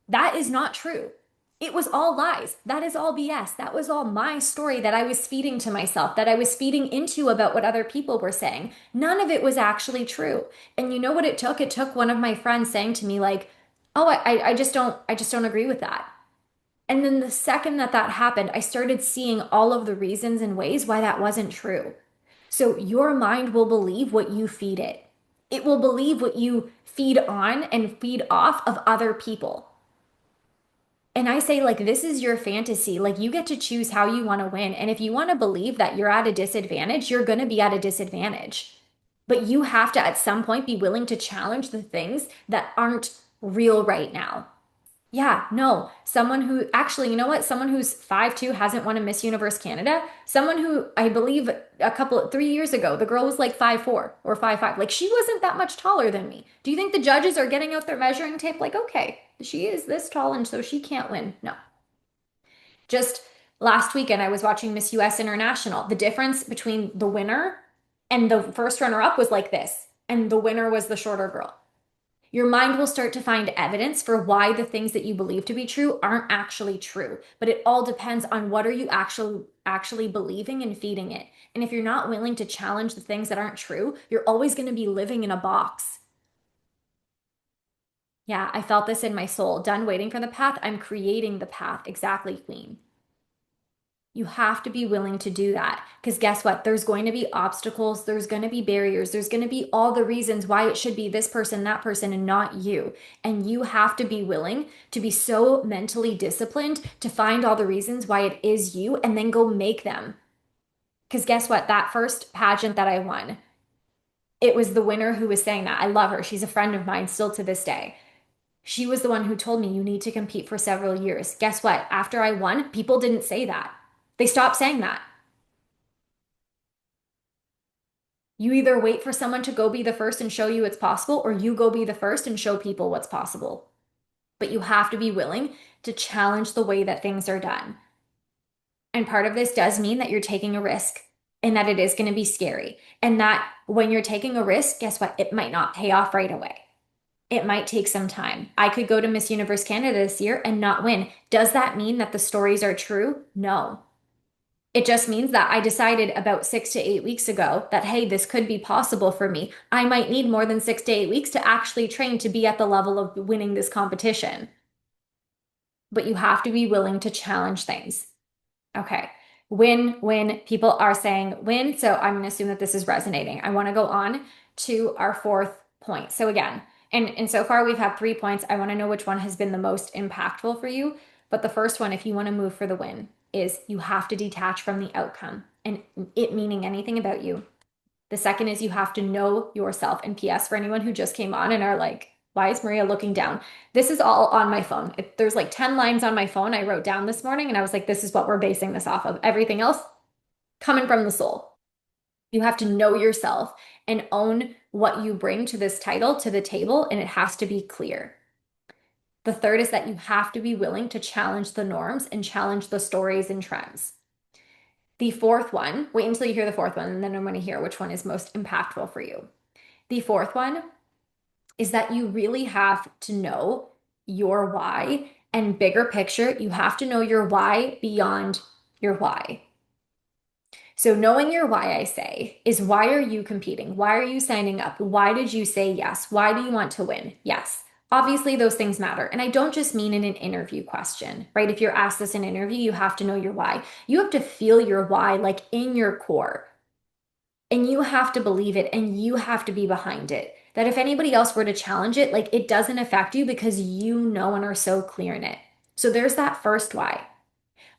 [SPEAKER 1] That is not true. It was all lies. That is all BS. That was all my story that I was feeding to myself, that I was feeding into about what other people were saying. None of it was actually true. And you know what it took? It took one of my friends saying to me, like, oh, I just don't agree with that. And then the second that that happened, I started seeing all of the reasons and ways why that wasn't true. So your mind will believe what you feed it. It will believe what you feed on and feed off of other people. And I say, like, this is your fantasy. Like, you get to choose how you want to win. And if you want to believe that you're at a disadvantage, you're going to be at a disadvantage. But you have to, at some point, be willing to challenge the things that aren't real right now. Yeah, no. Someone who actually, you know what? Someone who's 5'2" hasn't won a Miss Universe Canada. Someone who I believe 3 years ago, the girl was like 5'4" or 5'5". Like she wasn't that much taller than me. Do you think the judges are getting out their measuring tape like, okay, she is this tall and so she can't win? No. Just last weekend, I was watching Miss US International. The difference between the winner and the first runner up was like this, and the winner was the shorter girl. Your mind will start to find evidence for why the things that you believe to be true aren't actually true. But it all depends on what are you actually believing and feeding it. And if you're not willing to challenge the things that aren't true, you're always going to be living in a box. Yeah, I felt this in my soul. Done waiting for the path, I'm creating the path. Exactly, Queen. You have to be willing to do that because guess what? There's going to be obstacles, there's going to be barriers, there's going to be all the reasons why it should be this person, that person, and not you. And you have to be willing to be so mentally disciplined to find all the reasons why it is you and then go make them. Because guess what? That first pageant that I won, it was the winner who was saying that. I love her. She's a friend of mine still to this day. She was the one who told me you need to compete for several years. Guess what? After I won, people didn't say that. They stopped saying that. You either wait for someone to go be the first and show you it's possible, or you go be the first and show people what's possible. But you have to be willing to challenge the way that things are done. And part of this does mean that you're taking a risk and that it is going to be scary. And that when you're taking a risk, guess what? It might not pay off right away. It might take some time. I could go to Miss Universe Canada this year and not win. Does that mean that the stories are true? No. It just means that I decided about 6 to 8 weeks ago that, hey, this could be possible for me. I might need more than 6 to 8 weeks to actually train to be at the level of winning this competition. But you have to be willing to challenge things. Okay. Win. People are saying win. So I'm going to assume that this is resonating. I want to go on to our fourth point. So again, and so far we've had 3 points. I want to know which one has been the most impactful for you. But the first one, if you want to move for the win, is you have to detach from the outcome and it meaning anything about you. The second is you have to know yourself. And PS, for anyone who just came on and are like, why is Maria looking down? This is all on my phone. There's like 10 lines on my phone I wrote down this morning, and I was like, this is what we're basing this off of. Everything else coming from the soul. You have to know yourself and own what you bring to this title, to the table, and it has to be clear. The third is that you have to be willing to challenge the norms and challenge the stories and trends. The fourth one, wait until you hear the fourth one, and then I'm going to hear which one is most impactful for you. The fourth one is that you really have to know your why, and bigger picture, you have to know your why beyond your why. So knowing your why, I say, is why are you competing? Why are you signing up? Why did you say yes? Why do you want to win? Yes. Obviously, those things matter. And I don't just mean in an interview question, right? If you're asked this in an interview, you have to know your why. You have to feel your why like in your core. And you have to believe it and you have to be behind it. That if anybody else were to challenge it, like it doesn't affect you because you know and are so clear in it. So there's that first why.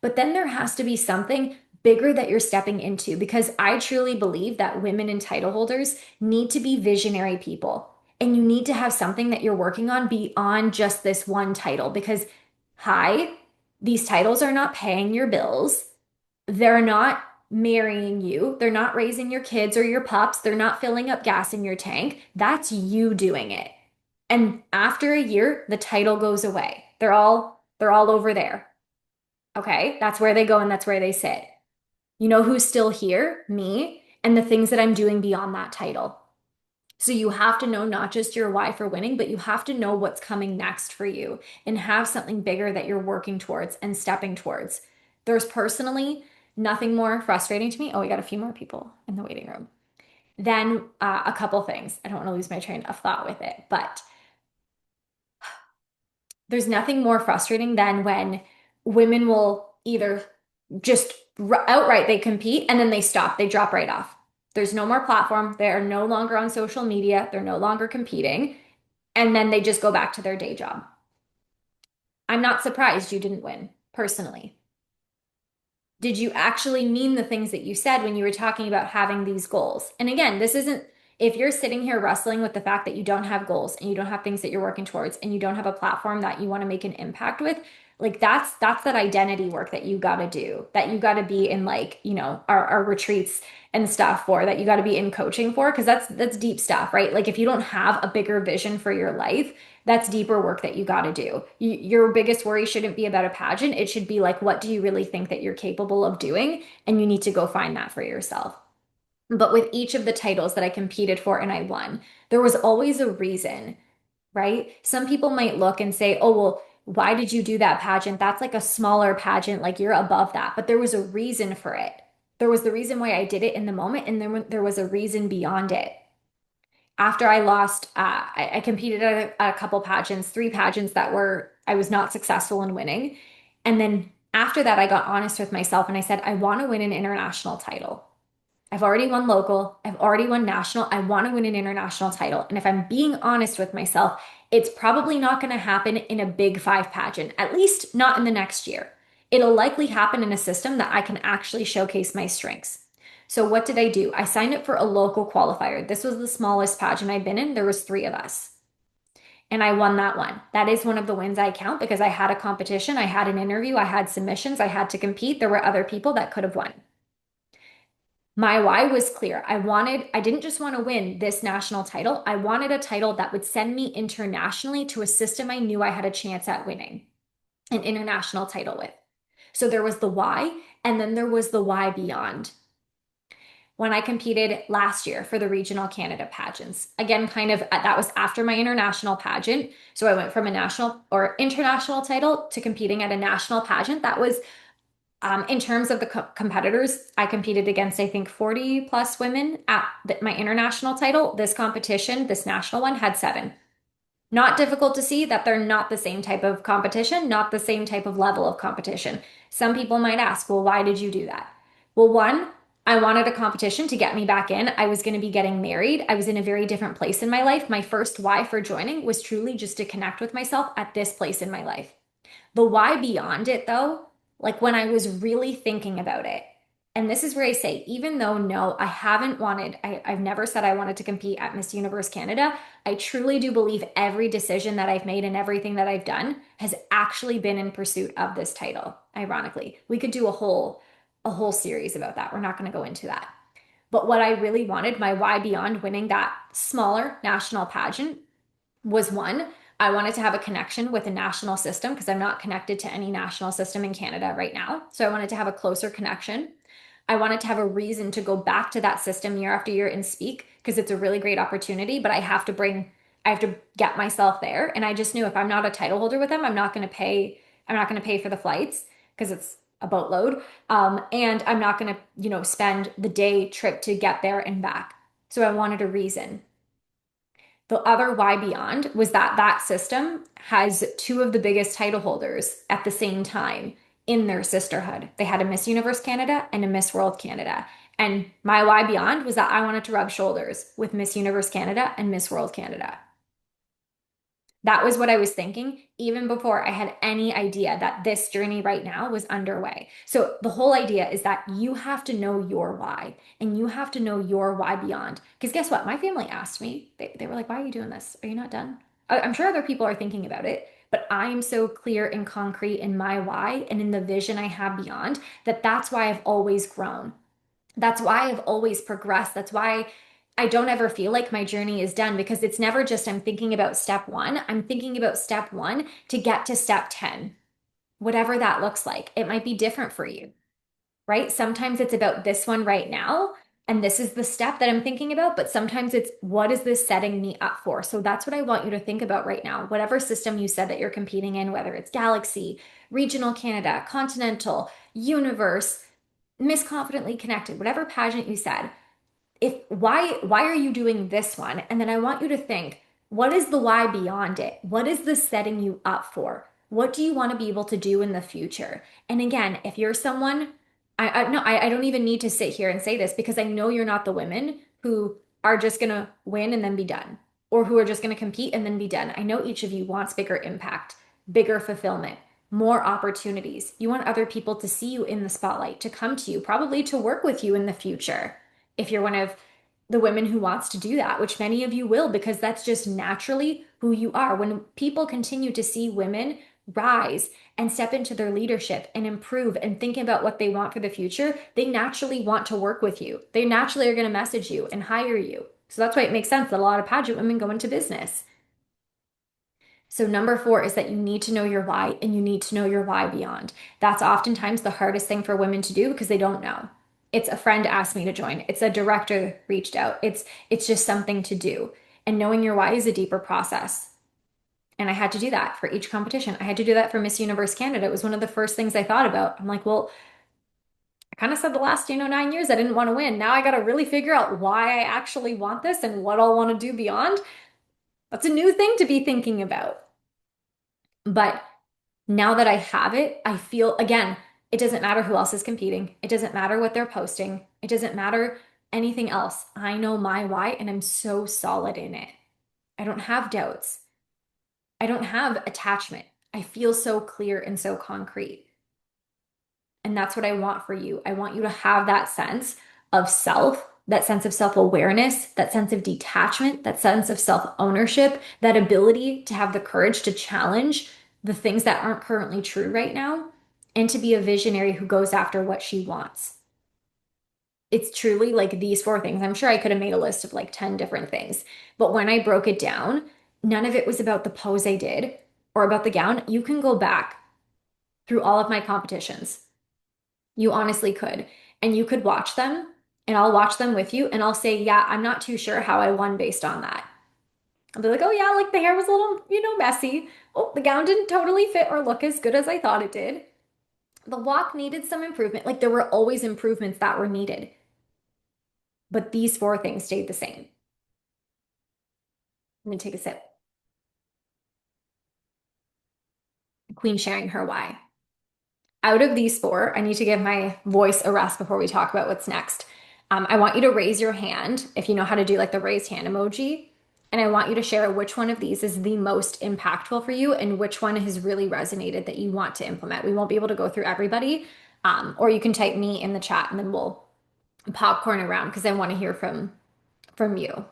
[SPEAKER 1] But then there has to be something bigger that you're stepping into because I truly believe that women and title holders need to be visionary people. And you need to have something that you're working on beyond just this one title because, hi, these titles are not paying your bills. They're not marrying you. They're not raising your kids or your pups. They're not filling up gas in your tank. That's you doing it. And after a year, the title goes away. They're all over there. Okay? That's where they go and that's where they sit. You know who's still here? Me, and the things that I'm doing beyond that title. So you have to know not just your why for winning, but you have to know what's coming next for you and have something bigger that you're working towards and stepping towards. There's personally nothing more frustrating to me. Oh, we got a few more people in the waiting room. Then a couple things. I don't want to lose my train of thought with it, but there's nothing more frustrating than when women will either just outright they compete and then they stop, they drop right off. There's no more platform. They're no longer on social media. They're no longer competing. And then they just go back to their day job. I'm not surprised you didn't win, personally. Did you actually mean the things that you said when you were talking about having these goals? And again, this isn't, if you're sitting here wrestling with the fact that you don't have goals and you don't have things that you're working towards and you don't have a platform that you want to make an impact with, like that's that identity work that you got to do, that you got to be in like, our retreats and stuff for, that you got to be in coaching for, because that's deep stuff, right? Like if you don't have a bigger vision for your life, that's deeper work that you got to do. Your biggest worry shouldn't be about a pageant. It should be like, what do you really think that you're capable of doing? And you need to go find that for yourself. But with each of the titles that I competed for and I won, there was always a reason, right? Some people might look and say, oh, well, why did you do that pageant? That's like a smaller pageant, like you're above that. But there was a reason for it. There was the reason why I did it in the moment, and then there was a reason beyond it. After I lost, I competed at a couple pageants, three pageants that were, I was not successful in winning. And then after that, I got honest with myself and I said, I want to win an international title. I've already won local, I've already won national. I want to win an international title. And if I'm being honest with myself, it's probably not going to happen in a big five pageant, at least not in the next year. It'll likely happen in a system that I can actually showcase my strengths. So what did I do? I signed up for a local qualifier. This was the smallest pageant I've been in. There was three of us. And I won that one. That is one of the wins I count because I had a competition, I had an interview, I had submissions, I had to compete. There were other people that could have won. My why was clear. I didn't just want to win this national title. I wanted a title that would send me internationally to a system I knew I had a chance at winning an international title with. So there was the why, and then there was the why beyond. When I competed last year for the regional Canada pageants, again, kind of that was after my international pageant. So I went from a national or international title to competing at a national pageant. That was in terms of the competitors, I competed against, I think, 40 plus women at my international title. This competition, this national one, had seven. Not difficult to see that they're not the same type of competition, not the same type of level of competition. Some people might ask, well, why did you do that? Well, one, I wanted a competition to get me back in. I was going to be getting married. I was in a very different place in my life. My first why for joining was truly just to connect with myself at this place in my life. The why beyond it, though, like when I was really thinking about it, and this is where I say, even though no, I haven't wanted, I've never said I wanted to compete at Miss Universe Canada. I truly do believe every decision that I've made and everything that I've done has actually been in pursuit of this title. Ironically, we could do a whole series about that. We're not going to go into that. But what I really wanted, my why beyond winning that smaller national pageant was one, I wanted to have a connection with a national system because I'm not connected to any national system in Canada right now. So I wanted to have a closer connection. I wanted to have a reason to go back to that system year after year and speak because it's a really great opportunity, but I have to get myself there. And I just knew if I'm not a title holder with them, I'm not going to pay for the flights because it's a boatload. And I'm not going to, spend the day trip to get there and back. So I wanted a reason. The other why beyond was that that system has two of the biggest title holders at the same time in their sisterhood. They had a Miss Universe Canada and a Miss World Canada. And my why beyond was that I wanted to rub shoulders with Miss Universe Canada and Miss World Canada. That was what I was thinking even before I had any idea that this journey right now was underway. So the whole idea is that you have to know your why and you have to know your why beyond. Because guess what? My family asked me, they were like, why are you doing this? Are you not done? I'm sure other people are thinking about it, but I'm so clear and concrete in my why and in the vision I have beyond that that's why I've always grown. That's why I've always progressed. That's why I don't ever feel like my journey is done because it's never just I'm thinking about step one. I'm thinking about step one to get to step 10, whatever that looks like. It might be different for you. right? Sometimes it's about this one right now, and this is the step that I'm thinking about, but sometimes it's what is this setting me up for? So that's what I want you to think about right now. Whatever system you said that you're competing in, whether it's Galaxy, Regional Canada, Continental, Universe, Miss Confidently Connected, whatever pageant you said, if why are you doing this one? And then I want you to think, what is the why beyond it? What is this setting you up for? What do you want to be able to do in the future? And again, if you're someone, I don't even need to sit here and say this because I know you're not the women who are just gonna win and then be done, or who are just gonna compete and then be done. I know each of you wants bigger impact, bigger fulfillment, more opportunities. You want other people to see you in the spotlight, to come to you, probably to work with you in the future if you're one of the women who wants to do that, which many of you will, because that's just naturally who you are. When people continue to see women rise and step into their leadership and improve and think about what they want for the future, they naturally want to work with you. They naturally are going to message you and hire you. So that's why it makes sense that a lot of pageant women go into business. So, number four is that you need to know your why and you need to know your why beyond. That's oftentimes the hardest thing for women to do because they don't know. It's a friend asked me to join. It's a director reached out. It's just something to do. And knowing your why is a deeper process. And I had to do that for each competition. I had to do that for Miss Universe Canada. It was one of the first things I thought about. I'm like, well, I kind of said the last, 9 years I didn't want to win. Now I got to really figure out why I actually want this and what I'll want to do beyond. That's a new thing to be thinking about. But now that I have it, I feel again, it doesn't matter who else is competing. It doesn't matter what they're posting. It doesn't matter anything else. I know my why and I'm so solid in it. I don't have doubts. I don't have attachment. I feel so clear and so concrete. And that's what I want for you. I want you to have that sense of self, that sense of self-awareness, that sense of detachment, that sense of self-ownership, that ability to have the courage to challenge the things that aren't currently true right now, and to be a visionary who goes after what she wants. It's truly like these four things. I'm sure I could have made a list of like 10 different things, but when I broke it down, none of it was about the pose I did or about the gown. You can go back through all of my competitions. You honestly could. And you could watch them, and I'll watch them with you, and I'll say, yeah, I'm not too sure how I won based on that. I'll be like, oh, yeah, like the hair was a little, messy. Oh, the gown didn't totally fit or look as good as I thought it did. The walk needed some improvement. Like there were always improvements that were needed, but these four things stayed the same. I'm gonna take a sip. Queen sharing her why. Out of these four, I need to give my voice a rest before we talk about what's next. I want you to raise your hand if you know how to do like the raised hand emoji. And I want you to share which one of these is the most impactful for you and which one has really resonated that you want to implement. We won't be able to go through everybody, or you can type me in the chat and then we'll popcorn around because I want to hear from you.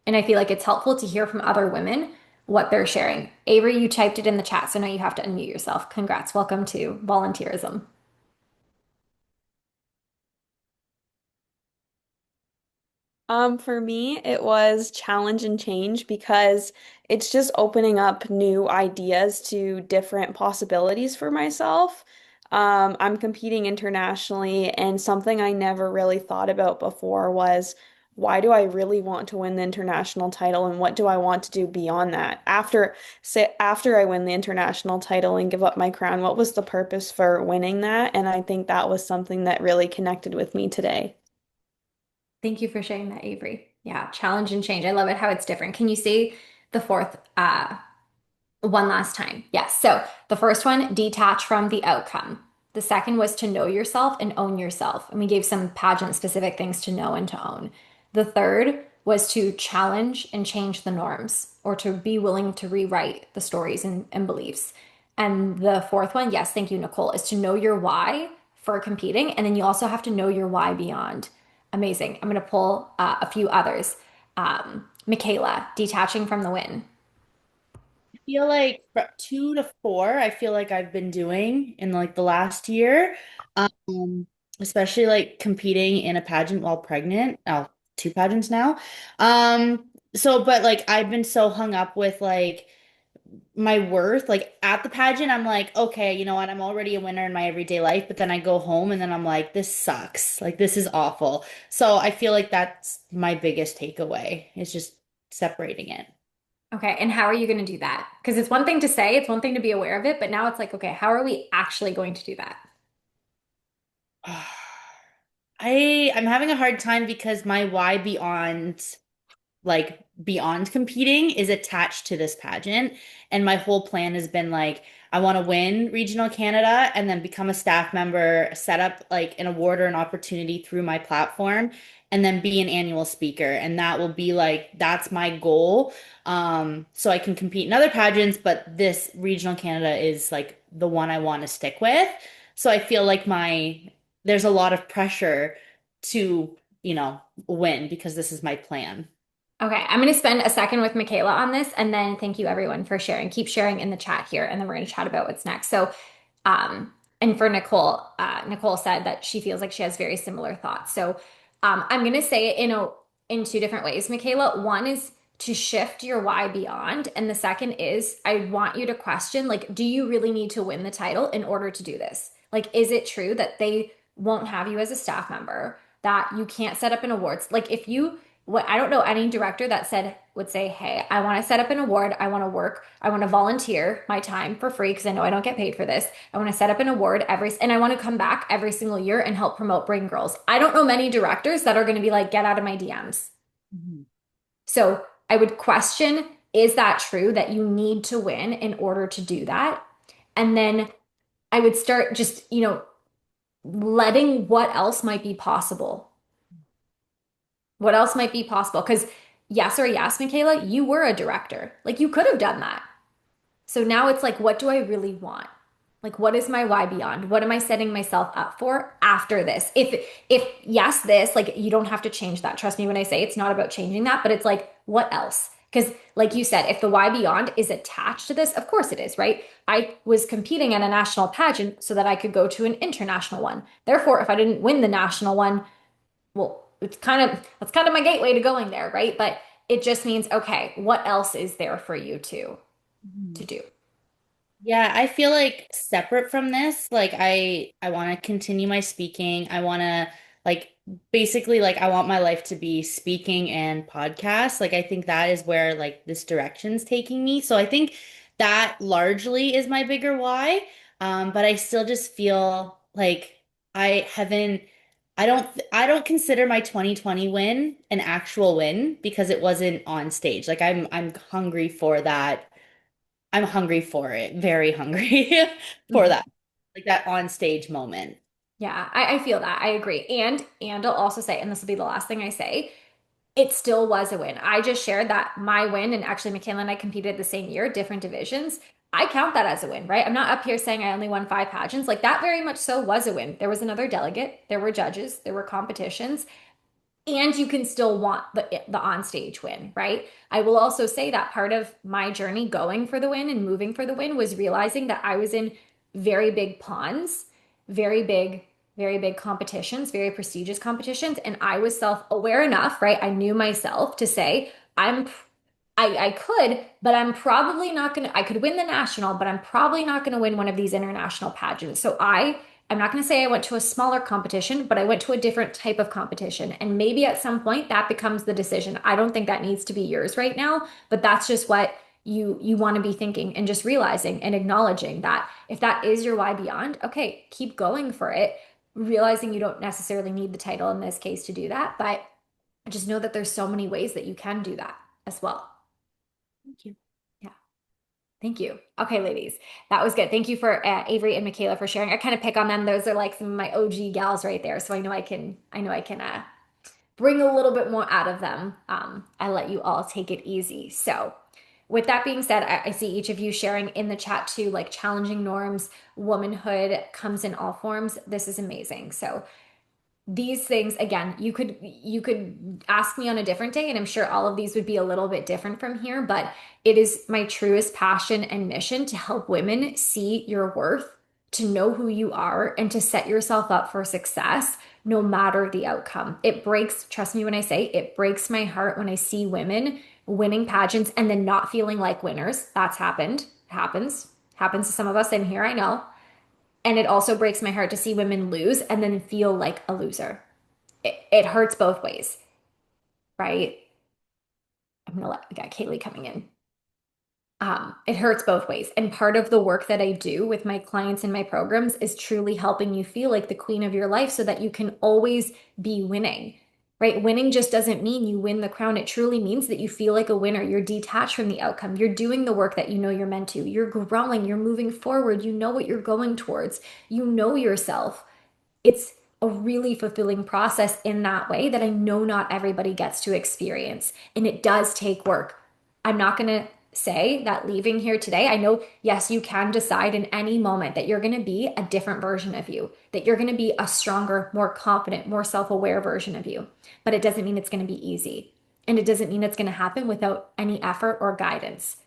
[SPEAKER 1] And I feel like it's helpful to hear from other women what they're sharing. Avery, you typed it in the chat, so now you have to unmute yourself. Congrats. Welcome to volunteerism.
[SPEAKER 2] For me, it was challenge and change because it's just opening up new ideas to different possibilities for myself. I'm competing internationally, and something I never really thought about before was why do I really want to win the international title and what do I want to do beyond that? After I win the international title and give up my crown, what was the purpose for winning that? And I think that was something that really connected with me today.
[SPEAKER 1] Thank you for sharing that, Avery. Yeah, challenge and change. I love it how it's different. Can you say the fourth one last time? Yes. So the first one, detach from the outcome. The second was to know yourself and own yourself. And we gave some pageant specific things to know and to own. The third was to challenge and change the norms or to be willing to rewrite the stories and beliefs. And the fourth one, yes, thank you, Nicole, is to know your why for competing. And then you also have to know your why beyond. Amazing. I'm going to pull a few others. Michaela, detaching from the win.
[SPEAKER 3] Feel like 2 to 4, I feel like I've been doing in like the last year. Um, Especially like competing in a pageant while pregnant. Oh, two pageants now. But like I've been so hung up with like my worth. Like at the pageant, I'm like, okay, you know what? I'm already a winner in my everyday life, but then I go home and then I'm like, this sucks. Like this is awful. So I feel like that's my biggest takeaway is just separating it.
[SPEAKER 1] Okay, and how are you going to do that? Because it's one thing to say, it's one thing to be aware of it, but now it's like, okay, how are we actually going to do that?
[SPEAKER 3] I'm having a hard time because my why beyond like beyond competing is attached to this pageant. And my whole plan has been like, I want to win regional Canada and then become a staff member, set up like an award or an opportunity through my platform, and then be an annual speaker. And that will be like, that's my goal. So I can compete in other pageants, but this regional Canada is like the one I want to stick with. So I feel like there's a lot of pressure to, win because this is my plan.
[SPEAKER 1] Okay, I'm going to spend a second with Michaela on this, and then thank you everyone for sharing. Keep sharing in the chat here, and then we're going to chat about what's next. So, and for Nicole, Nicole said that she feels like she has very similar thoughts. So, I'm going to say it in two different ways, Michaela. One is to shift your why beyond, and the second is I want you to question, like, do you really need to win the title in order to do this? Like, is it true that they won't have you as a staff member, that you can't set up an awards? Like, if you what I don't know any director that would say, "Hey, I want to set up an award. I want to work. I want to volunteer my time for free because I know I don't get paid for this. I want to set up an award and I want to come back every single year and help promote Brain Girls." I don't know many directors that are going to be like, "Get out of my DMs."
[SPEAKER 3] Mhm.
[SPEAKER 1] So I would question, is that true that you need to win in order to do that? And then I would start just, letting what else might be possible. What else might be possible? Because yes or yes, Michaela, you were a director. Like you could have done that. So now it's like, what do I really want? Like, what is my why beyond? What am I setting myself up for after this? If yes, this, like you don't have to change that. Trust me when I say it's not about changing that, but it's like, what else? Because, like you said, if the why beyond is attached to this, of course it is, right? I was competing in a national pageant so that I could go to an international one. Therefore, if I didn't win the national one, well, that's kind of my gateway to going there, right? But it just means, okay, what else is there for you to
[SPEAKER 3] Mhm.
[SPEAKER 1] do?
[SPEAKER 3] Yeah, I feel like separate from this, like I want to continue my speaking. I want to like basically like I want my life to be speaking and podcasts. Like I think that is where like this direction's taking me. So I think that largely is my bigger why. But I still just feel like I haven't I don't consider my 2020 win an actual win because it wasn't on stage. Like I'm hungry for that. I'm hungry for it, very hungry for
[SPEAKER 1] Mhm.
[SPEAKER 3] that, like that on stage moment.
[SPEAKER 1] Yeah, I feel that. I agree. And I'll also say, and this will be the last thing I say, it still was a win. I just shared that my win, and actually Michaela and I competed the same year, different divisions. I count that as a win, right? I'm not up here saying I only won five pageants. Like that very much so was a win. There was another delegate, there were judges, there were competitions, and you can still want the on-stage win, right? I will also say that part of my journey going for the win and moving for the win was realizing that I was in very big ponds, very big, very big competitions, very prestigious competitions, and I was self-aware enough, right? I knew myself to say, I could, but I'm probably not gonna. I could win the national, but I'm probably not gonna win one of these international pageants. So I'm not gonna say I went to a smaller competition, but I went to a different type of competition. And maybe at some point that becomes the decision. I don't think that needs to be yours right now, but that's just what you want to be thinking and just realizing and acknowledging that if that is your why beyond, okay, keep going for it, realizing you don't necessarily need the title in this case to do that, but just know that there's so many ways that you can do that as well.
[SPEAKER 3] Thank you.
[SPEAKER 1] Yeah. Thank you. Okay, ladies, that was good. Thank you for Avery and Michaela for sharing. I kind of pick on them. Those are like some of my OG gals right there. So I know I can bring a little bit more out of them. I let you all take it easy. So with that being said, I see each of you sharing in the chat too, like challenging norms, womanhood comes in all forms. This is amazing. So these things again, you could ask me on a different day and I'm sure all of these would be a little bit different from here, but it is my truest passion and mission to help women see your worth, to know who you are and to set yourself up for success no matter the outcome. It breaks, trust me when I say, it breaks my heart when I see women winning pageants and then not feeling like winners. That's happened. Happens to some of us in here, I know. And it also breaks my heart to see women lose and then feel like a loser. It hurts both ways, right? I'm gonna let, we got Kaylee coming in. It hurts both ways. And part of the work that I do with my clients in my programs is truly helping you feel like the queen of your life so that you can always be winning, right? Winning just doesn't mean you win the crown. It truly means that you feel like a winner. You're detached from the outcome. You're doing the work that you know you're meant to. You're growing. You're moving forward. You know what you're going towards. You know yourself. It's a really fulfilling process in that way that I know not everybody gets to experience. And it does take work. I'm not going to say that leaving here today, I know, yes, you can decide in any moment that you're going to be a different version of you, that you're going to be a stronger, more confident, more self aware version of you. But it doesn't mean it's going to be easy. And it doesn't mean it's going to happen without any effort or guidance.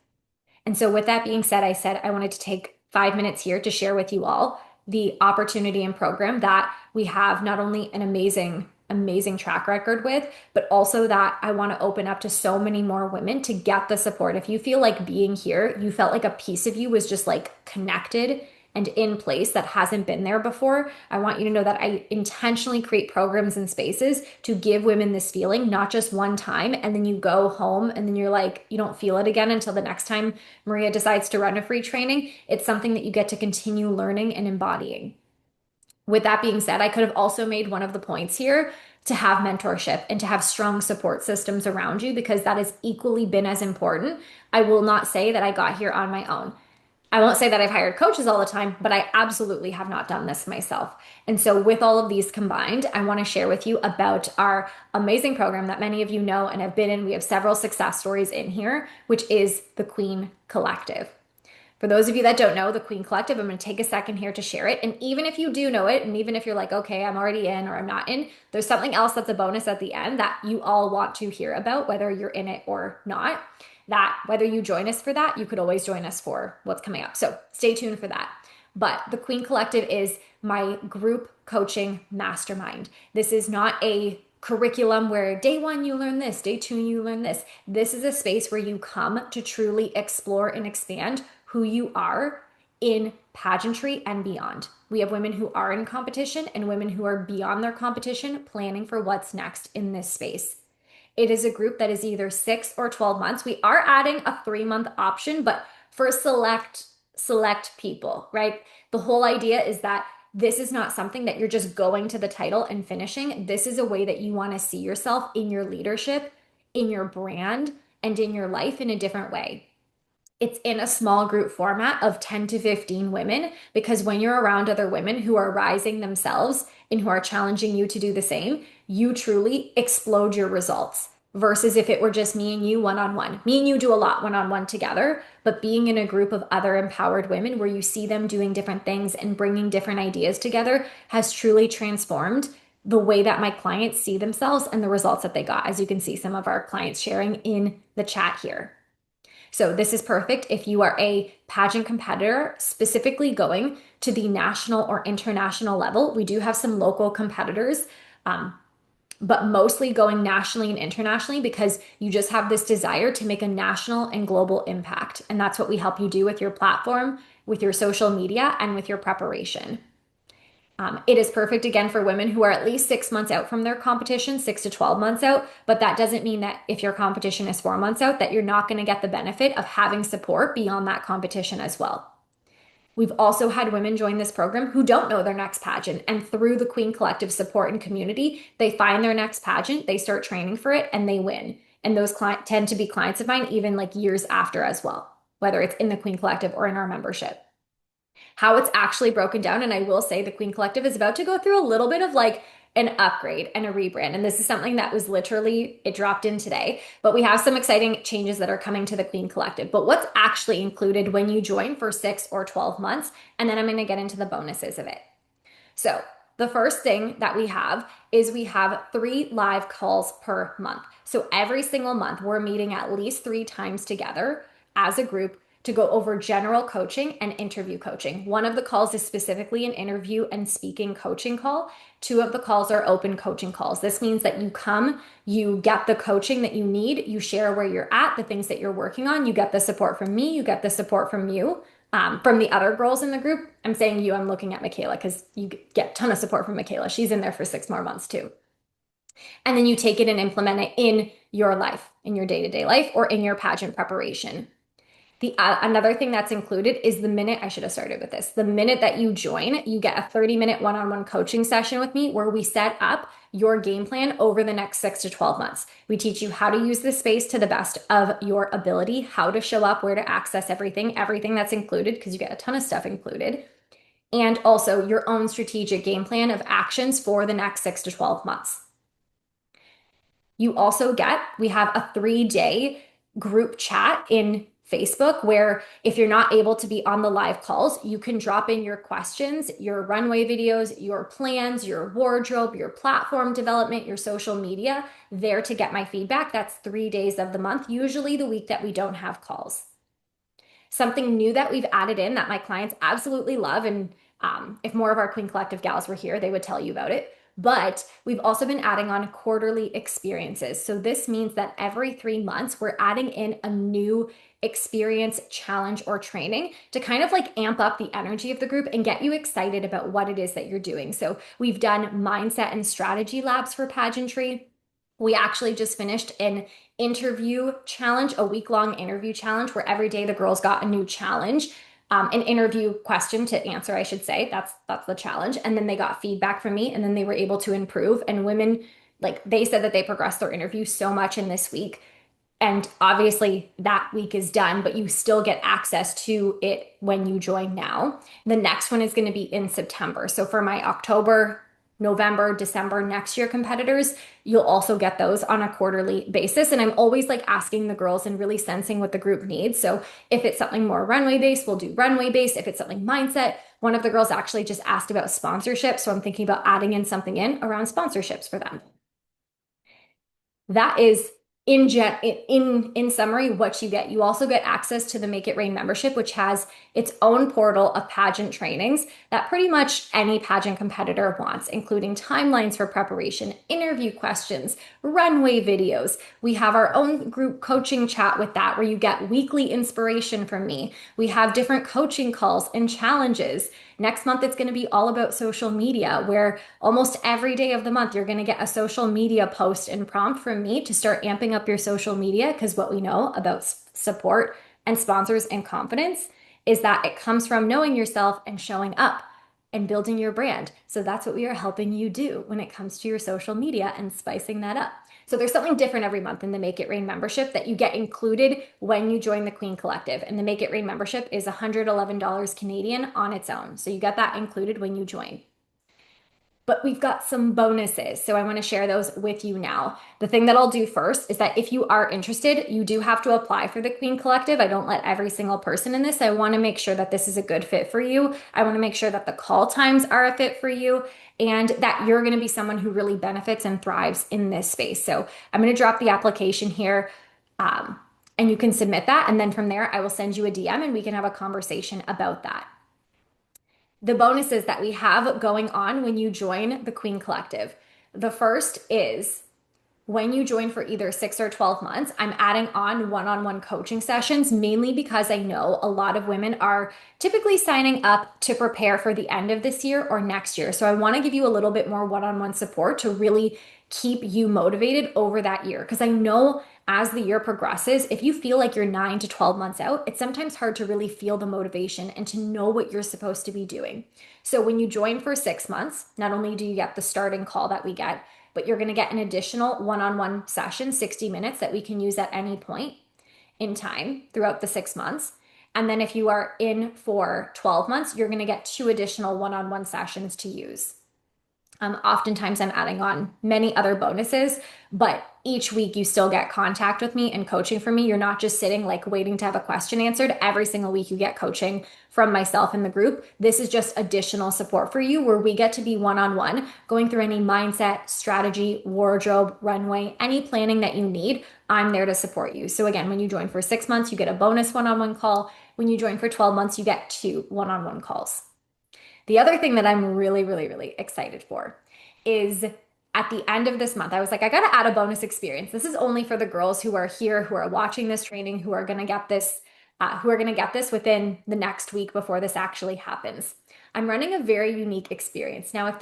[SPEAKER 1] And so, with that being said, I said I wanted to take 5 minutes here to share with you all the opportunity and program that we have not only an amazing track record with, but also that I want to open up to so many more women to get the support. If you feel like being here, you felt like a piece of you was just like connected and in place that hasn't been there before, I want you to know that I intentionally create programs and spaces to give women this feeling, not just one time, and then you go home and then you're like, you don't feel it again until the next time Maria decides to run a free training. It's something that you get to continue learning and embodying. With that being said, I could have also made one of the points here to have mentorship and to have strong support systems around you because that has equally been as important. I will not say that I got here on my own. I won't say that I've hired coaches all the time, but I absolutely have not done this myself. And so, with all of these combined, I want to share with you about our amazing program that many of you know and have been in. We have several success stories in here, which is the Queen Collective. For those of you that don't know the Queen Collective, I'm going to take a second here to share it. And even if you do know it, and even if you're like, okay, I'm already in or I'm not in, there's something else that's a bonus at the end that you all want to hear about, whether you're in it or not. That whether you join us for that, you could always join us for what's coming up. So stay tuned for that. But the Queen Collective is my group coaching mastermind. This is not a curriculum where day one you learn this, day two you learn this. This is a space where you come to truly explore and expand who you are in pageantry and beyond. We have women who are in competition and women who are beyond their competition, planning for what's next in this space. It is a group that is either 6 or 12 months. We are adding a 3 month option, but for select people, right? The whole idea is that this is not something that you're just going to the title and finishing. This is a way that you want to see yourself in your leadership, in your brand, and in your life in a different way. It's in a small group format of 10 to 15 women because when you're around other women who are rising themselves and who are challenging you to do the same, you truly explode your results. Versus if it were just me and you one on one. Me and you do a lot one on one together, but being in a group of other empowered women where you see them doing different things and bringing different ideas together has truly transformed the way that my clients see themselves and the results that they got, as you can see some of our clients sharing in the chat here. So this is perfect if you are a pageant competitor, specifically going to the national or international level. We do have some local competitors, but mostly going nationally and internationally because you just have this desire to make a national and global impact. And that's what we help you do with your platform, with your social media, and with your preparation. It is perfect again for women who are at least 6 months out from their competition, 6 to 12 months out. But that doesn't mean that if your competition is 4 months out, that you're not going to get the benefit of having support beyond that competition as well. We've also had women join this program who don't know their next pageant. And through the Queen Collective support and community, they find their next pageant, they start training for it, and they win. And those tend to be clients of mine, even like years after as well, whether it's in the Queen Collective or in our membership. How it's actually broken down. And I will say the Queen Collective is about to go through a little bit of like an upgrade and a rebrand. And this is something that was literally, it dropped in today, but we have some exciting changes that are coming to the Queen Collective. But what's actually included when you join for 6 or 12 months? And then I'm going to get into the bonuses of it. So the first thing that we have is we have 3 live calls per month. So every single month, we're meeting at least 3 times together as a group to go over general coaching and interview coaching. One of the calls is specifically an interview and speaking coaching call. Two of the calls are open coaching calls. This means that you come, you get the coaching that you need, you share where you're at, the things that you're working on, you get the support from me, you get the support from you. From the other girls in the group, I'm saying you, I'm looking at Michaela because you get a ton of support from Michaela. She's in there for 6 more months too. And then you take it and implement it in your life, in your day-to-day life, or in your pageant preparation. The another thing that's included is the minute I should have started with this. The minute that you join, you get a 30-minute one-on-one coaching session with me where we set up your game plan over the next 6 to 12 months. We teach you how to use this space to the best of your ability, how to show up, where to access everything, everything that's included, because you get a ton of stuff included, and also your own strategic game plan of actions for the next 6 to 12 months. You also get, we have a 3-day group chat in Facebook where if you're not able to be on the live calls, you can drop in your questions, your runway videos, your plans, your wardrobe, your platform development, your social media there to get my feedback. That's 3 days of the month, usually the week that we don't have calls. Something new that we've added in that my clients absolutely love, and if more of our Queen Collective gals were here, they would tell you about it. But we've also been adding on quarterly experiences. So this means that every 3 months, we're adding in a new experience, challenge, or training to kind of like amp up the energy of the group and get you excited about what it is that you're doing. So we've done mindset and strategy labs for pageantry. We actually just finished an interview challenge, a week-long interview challenge where every day the girls got a new challenge, an interview question to answer, I should say. That's the challenge. And then they got feedback from me, and then they were able to improve. And women, like they said that they progressed their interview so much in this week. And obviously that week is done, but you still get access to it when you join now. The next one is going to be in September. So for my October, November, December next year competitors, you'll also get those on a quarterly basis. And I'm always like asking the girls and really sensing what the group needs. So if it's something more runway based, we'll do runway based. If it's something mindset, one of the girls actually just asked about sponsorship. So I'm thinking about adding in something in around sponsorships for them. That is in summary what you get. You also get access to the Make It Rain membership, which has its own portal of pageant trainings that pretty much any pageant competitor wants, including timelines for preparation, interview questions, runway videos. We have our own group coaching chat with that, where you get weekly inspiration from me. We have different coaching calls and challenges. Next month, it's going to be all about social media, where almost every day of the month, you're going to get a social media post and prompt from me to start amping up your social media. Because what we know about support and sponsors and confidence is that it comes from knowing yourself and showing up and building your brand. So that's what we are helping you do when it comes to your social media and spicing that up. So there's something different every month in the Make It Rain membership that you get included when you join the Queen Collective. And the Make It Rain membership is $111 Canadian on its own. So you get that included when you join. But we've got some bonuses. So I want to share those with you now. The thing that I'll do first is that if you are interested, you do have to apply for the Queen Collective. I don't let every single person in this. I want to make sure that this is a good fit for you. I want to make sure that the call times are a fit for you and that you're going to be someone who really benefits and thrives in this space. So I'm going to drop the application here. And you can submit that. And then from there, I will send you a DM and we can have a conversation about that. The bonuses that we have going on when you join the Queen Collective. The first is when you join for either 6 or 12 months, I'm adding on-one coaching sessions, mainly because I know a lot of women are typically signing up to prepare for the end of this year or next year. So I want to give you a little bit more one-on-one support to really keep you motivated over that year. Because I know as the year progresses, if you feel like you're 9 to 12 months out, it's sometimes hard to really feel the motivation and to know what you're supposed to be doing. So when you join for 6 months, not only do you get the starting call that we get, but you're going to get an additional one-on-one session, 60 minutes that we can use at any point in time throughout the 6 months. And then if you are in for 12 months, you're going to get 2 additional one-on-one sessions to use. Oftentimes, I'm adding on many other bonuses, but each week you still get contact with me and coaching from me. You're not just sitting like waiting to have a question answered. Every single week you get coaching from myself in the group. This is just additional support for you where we get to be one on one, going through any mindset, strategy, wardrobe, runway, any planning that you need. I'm there to support you. So, again, when you join for 6 months, you get a bonus one on one call. When you join for 12 months, you get two one on one calls. The other thing that I'm really, really, really excited for is at the end of this month, I was like, I got to add a bonus experience. This is only for the girls who are here, who are watching this training, who are going to get this within the next week before this actually happens. I'm running a very unique experience. Now,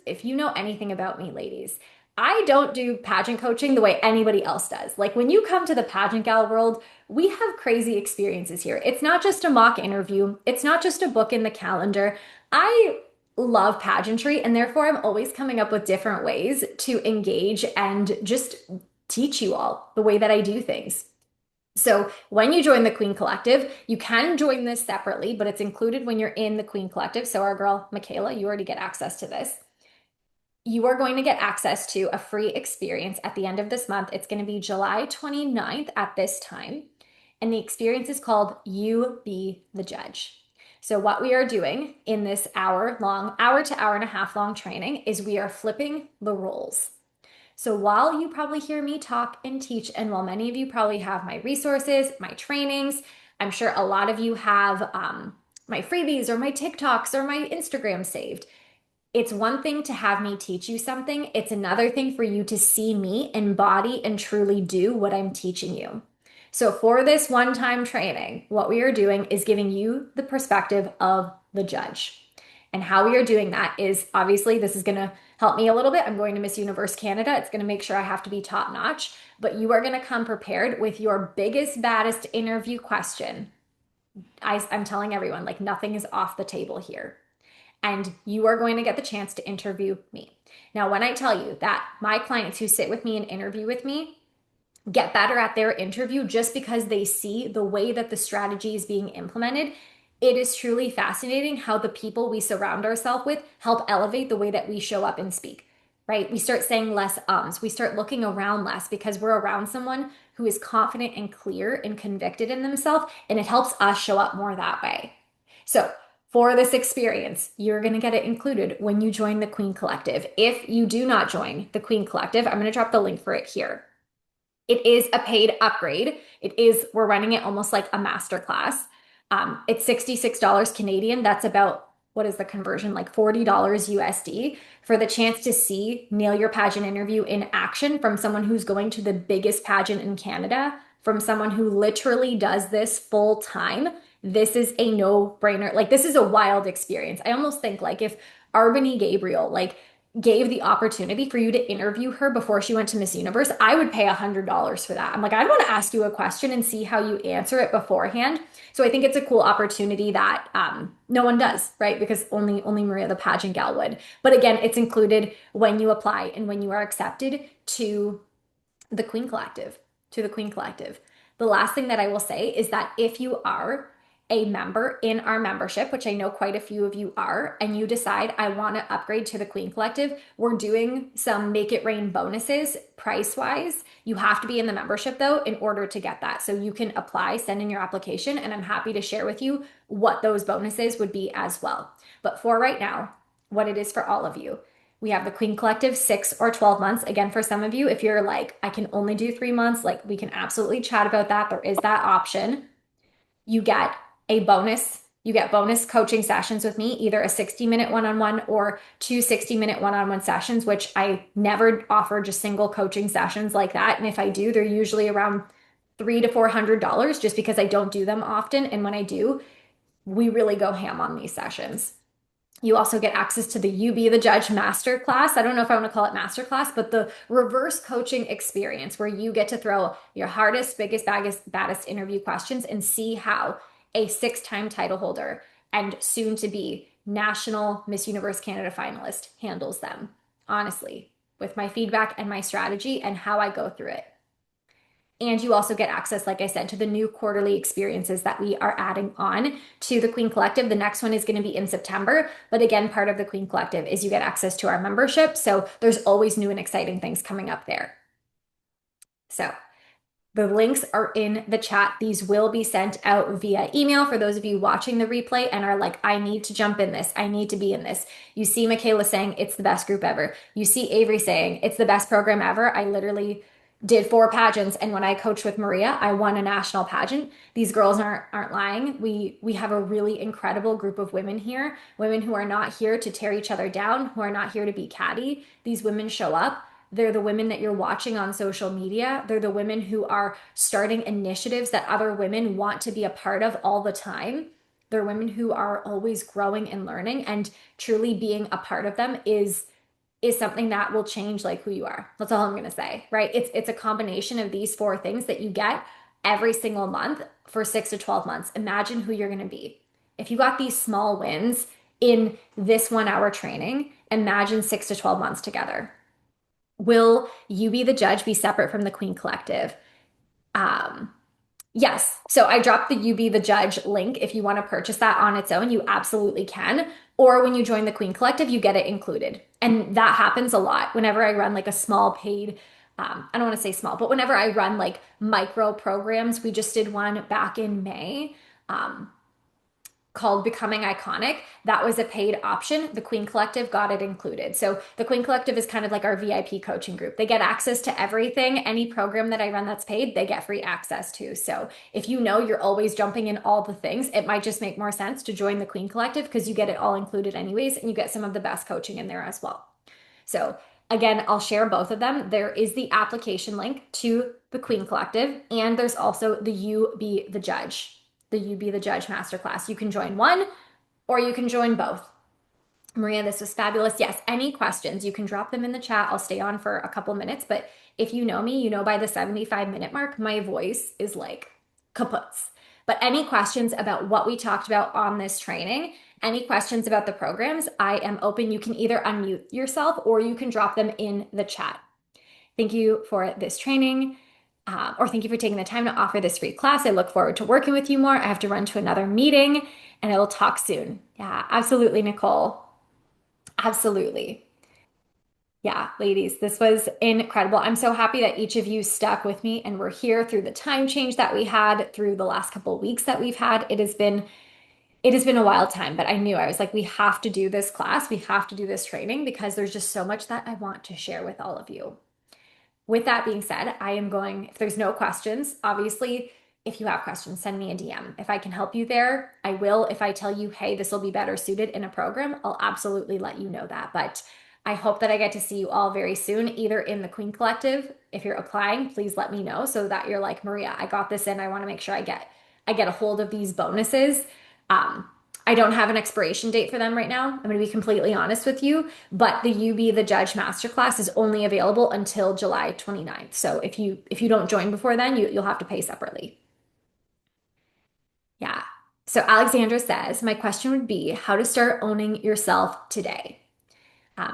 [SPEAKER 1] if you know anything about me, ladies, I don't do pageant coaching the way anybody else does. Like when you come to the pageant gal world, we have crazy experiences here. It's not just a mock interview, it's not just a book in the calendar. I love pageantry, and therefore I'm always coming up with different ways to engage and just teach you all the way that I do things. So, when you join the Queen Collective, you can join this separately, but it's included when you're in the Queen Collective. So, our girl, Michaela, you already get access to this. You are going to get access to a free experience at the end of this month. It's going to be July 29th at this time. And the experience is called You Be the Judge. So, what we are doing in this hour to hour and a half long training is we are flipping the roles. So, while you probably hear me talk and teach, and while many of you probably have my resources, my trainings, I'm sure a lot of you have my freebies or my TikToks or my Instagram saved. It's one thing to have me teach you something, it's another thing for you to see me embody and truly do what I'm teaching you. So, for this one time training, what we are doing is giving you the perspective of the judge. And how we are doing that is obviously this is going to help me a little bit. I'm going to Miss Universe Canada. It's going to make sure I have to be top notch, but you are going to come prepared with your biggest, baddest interview question. I'm telling everyone, like, nothing is off the table here, and you are going to get the chance to interview me. Now, when I tell you that my clients who sit with me and interview with me get better at their interview just because they see the way that the strategy is being implemented, it is truly fascinating how the people we surround ourselves with help elevate the way that we show up and speak, right? We start saying less ums. We start looking around less because we're around someone who is confident and clear and convicted in themselves, and it helps us show up more that way. So, for this experience, you're going to get it included when you join the Queen Collective. If you do not join the Queen Collective, I'm going to drop the link for it here. It is a paid upgrade. We're running it almost like a masterclass. It's $66 Canadian. That's about, what is the conversion? Like $40 USD for the chance to see Nail Your Pageant interview in action from someone who's going to the biggest pageant in Canada, from someone who literally does this full time. This is a no-brainer. Like, this is a wild experience. I almost think like if Arbany Gabriel, like, gave the opportunity for you to interview her before she went to Miss Universe, I would pay $100 for that. I'm like, I want to ask you a question and see how you answer it beforehand. So I think it's a cool opportunity that no one does, right? Because only Maria the pageant gal would. But again, it's included when you apply and when you are accepted to the Queen Collective, to the Queen Collective. The last thing that I will say is that if you are a member in our membership, which I know quite a few of you are, and you decide I want to upgrade to the Queen Collective, we're doing some Make It Rain bonuses price wise. You have to be in the membership though in order to get that. So you can apply, send in your application, and I'm happy to share with you what those bonuses would be as well. But for right now, what it is for all of you. We have the Queen Collective 6 or 12 months. Again, for some of you, if you're like, I can only do 3 months, like we can absolutely chat about that. There is that option. You get a bonus. You get bonus coaching sessions with me, either a 60-minute one-on-one or two 60-minute one-on-one sessions, which I never offer just single coaching sessions like that. And if I do, they're usually around $300 to $400 just because I don't do them often. And when I do, we really go ham on these sessions. You also get access to the You Be the Judge Masterclass. I don't know if I want to call it Masterclass, but the reverse coaching experience where you get to throw your hardest, biggest, baddest interview questions and see how a 6 time title holder and soon to be National Miss Universe Canada finalist handles them, honestly, with my feedback and my strategy and how I go through it. And you also get access, like I said, to the new quarterly experiences that we are adding on to the Queen Collective. The next one is going to be in September. But again, part of the Queen Collective is you get access to our membership. So there's always new and exciting things coming up there. So the links are in the chat. These will be sent out via email for those of you watching the replay and are like, I need to jump in this. I need to be in this. You see Michaela saying it's the best group ever. You see Avery saying it's the best program ever. I literally did 4 pageants, and when I coached with Maria, I won a national pageant. These girls aren't lying. We have a really incredible group of women here, women who are not here to tear each other down, who are not here to be catty. These women show up. They're the women that you're watching on social media. They're the women who are starting initiatives that other women want to be a part of all the time. They're women who are always growing and learning, and truly being a part of them is something that will change like who you are. That's all I'm going to say, right? It's a combination of these 4 things that you get every single month for 6 to 12 months. Imagine who you're going to be. If you got these small wins in this 1 hour training, imagine 6 to 12 months together. Will You Be the Judge be separate from the Queen Collective? Um, yes. So I dropped the You Be the Judge link. If you want to purchase that on its own, you absolutely can. Or when you join the Queen Collective, you get it included. And that happens a lot whenever I run like a small paid, I don't want to say small, but whenever I run like micro programs, we just did one back in May. Called Becoming Iconic. That was a paid option. The Queen Collective got it included. So the Queen Collective is kind of like our VIP coaching group. They get access to everything. Any program that I run that's paid, they get free access to. So if you know you're always jumping in all the things, it might just make more sense to join the Queen Collective because you get it all included anyways, and you get some of the best coaching in there as well. So again, I'll share both of them. There is the application link to the Queen Collective, and there's also the You Be the Judge, the You Be the Judge Masterclass. You can join one or you can join both. Maria, this was fabulous. Yes, any questions, you can drop them in the chat. I'll stay on for a couple minutes, but if you know me, you know by the 75-minute mark, my voice is like kaputs. But any questions about what we talked about on this training, any questions about the programs, I am open. You can either unmute yourself or you can drop them in the chat. Thank you for this training. Or thank you for taking the time to offer this free class. I look forward to working with you more. I have to run to another meeting and I will talk soon. Yeah, absolutely, Nicole. Absolutely. Yeah, ladies, this was incredible. I'm so happy that each of you stuck with me and we're here through the time change that we had, through the last couple of weeks that we've had. It has been a wild time, but I was like, we have to do this class. We have to do this training because there's just so much that I want to share with all of you. With that being said, I am going, if there's no questions, obviously, if you have questions, send me a DM. If I can help you there, I will. If I tell you, hey, this will be better suited in a program, I'll absolutely let you know that. But I hope that I get to see you all very soon, either in the Queen Collective. If you're applying, please let me know so that you're like, Maria, I got this in. I want to make sure I get a hold of these bonuses. Um, I don't have an expiration date for them right now. I'm going to be completely honest with you, but the You Be the Judge Masterclass is only available until July 29th. So if you don't join before then, you'll have to pay separately. Yeah. So Alexandra says, my question would be how to start owning yourself today.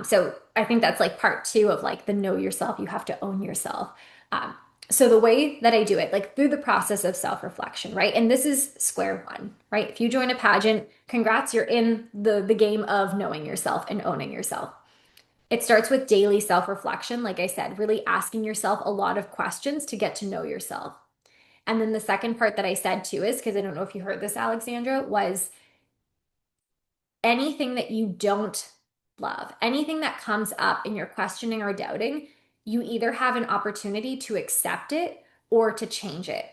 [SPEAKER 1] So I think that's like part 2 of like the know yourself. You have to own yourself. Um, so the way that I do it, like through the process of self-reflection, right? And this is square one, right? If you join a pageant, congrats, you're in the game of knowing yourself and owning yourself. It starts with daily self-reflection, like I said, really asking yourself a lot of questions to get to know yourself. And then the second part that I said too is, because I don't know if you heard this, Alexandra, was anything that you don't love, anything that comes up and you're questioning or doubting, you either have an opportunity to accept it or to change it.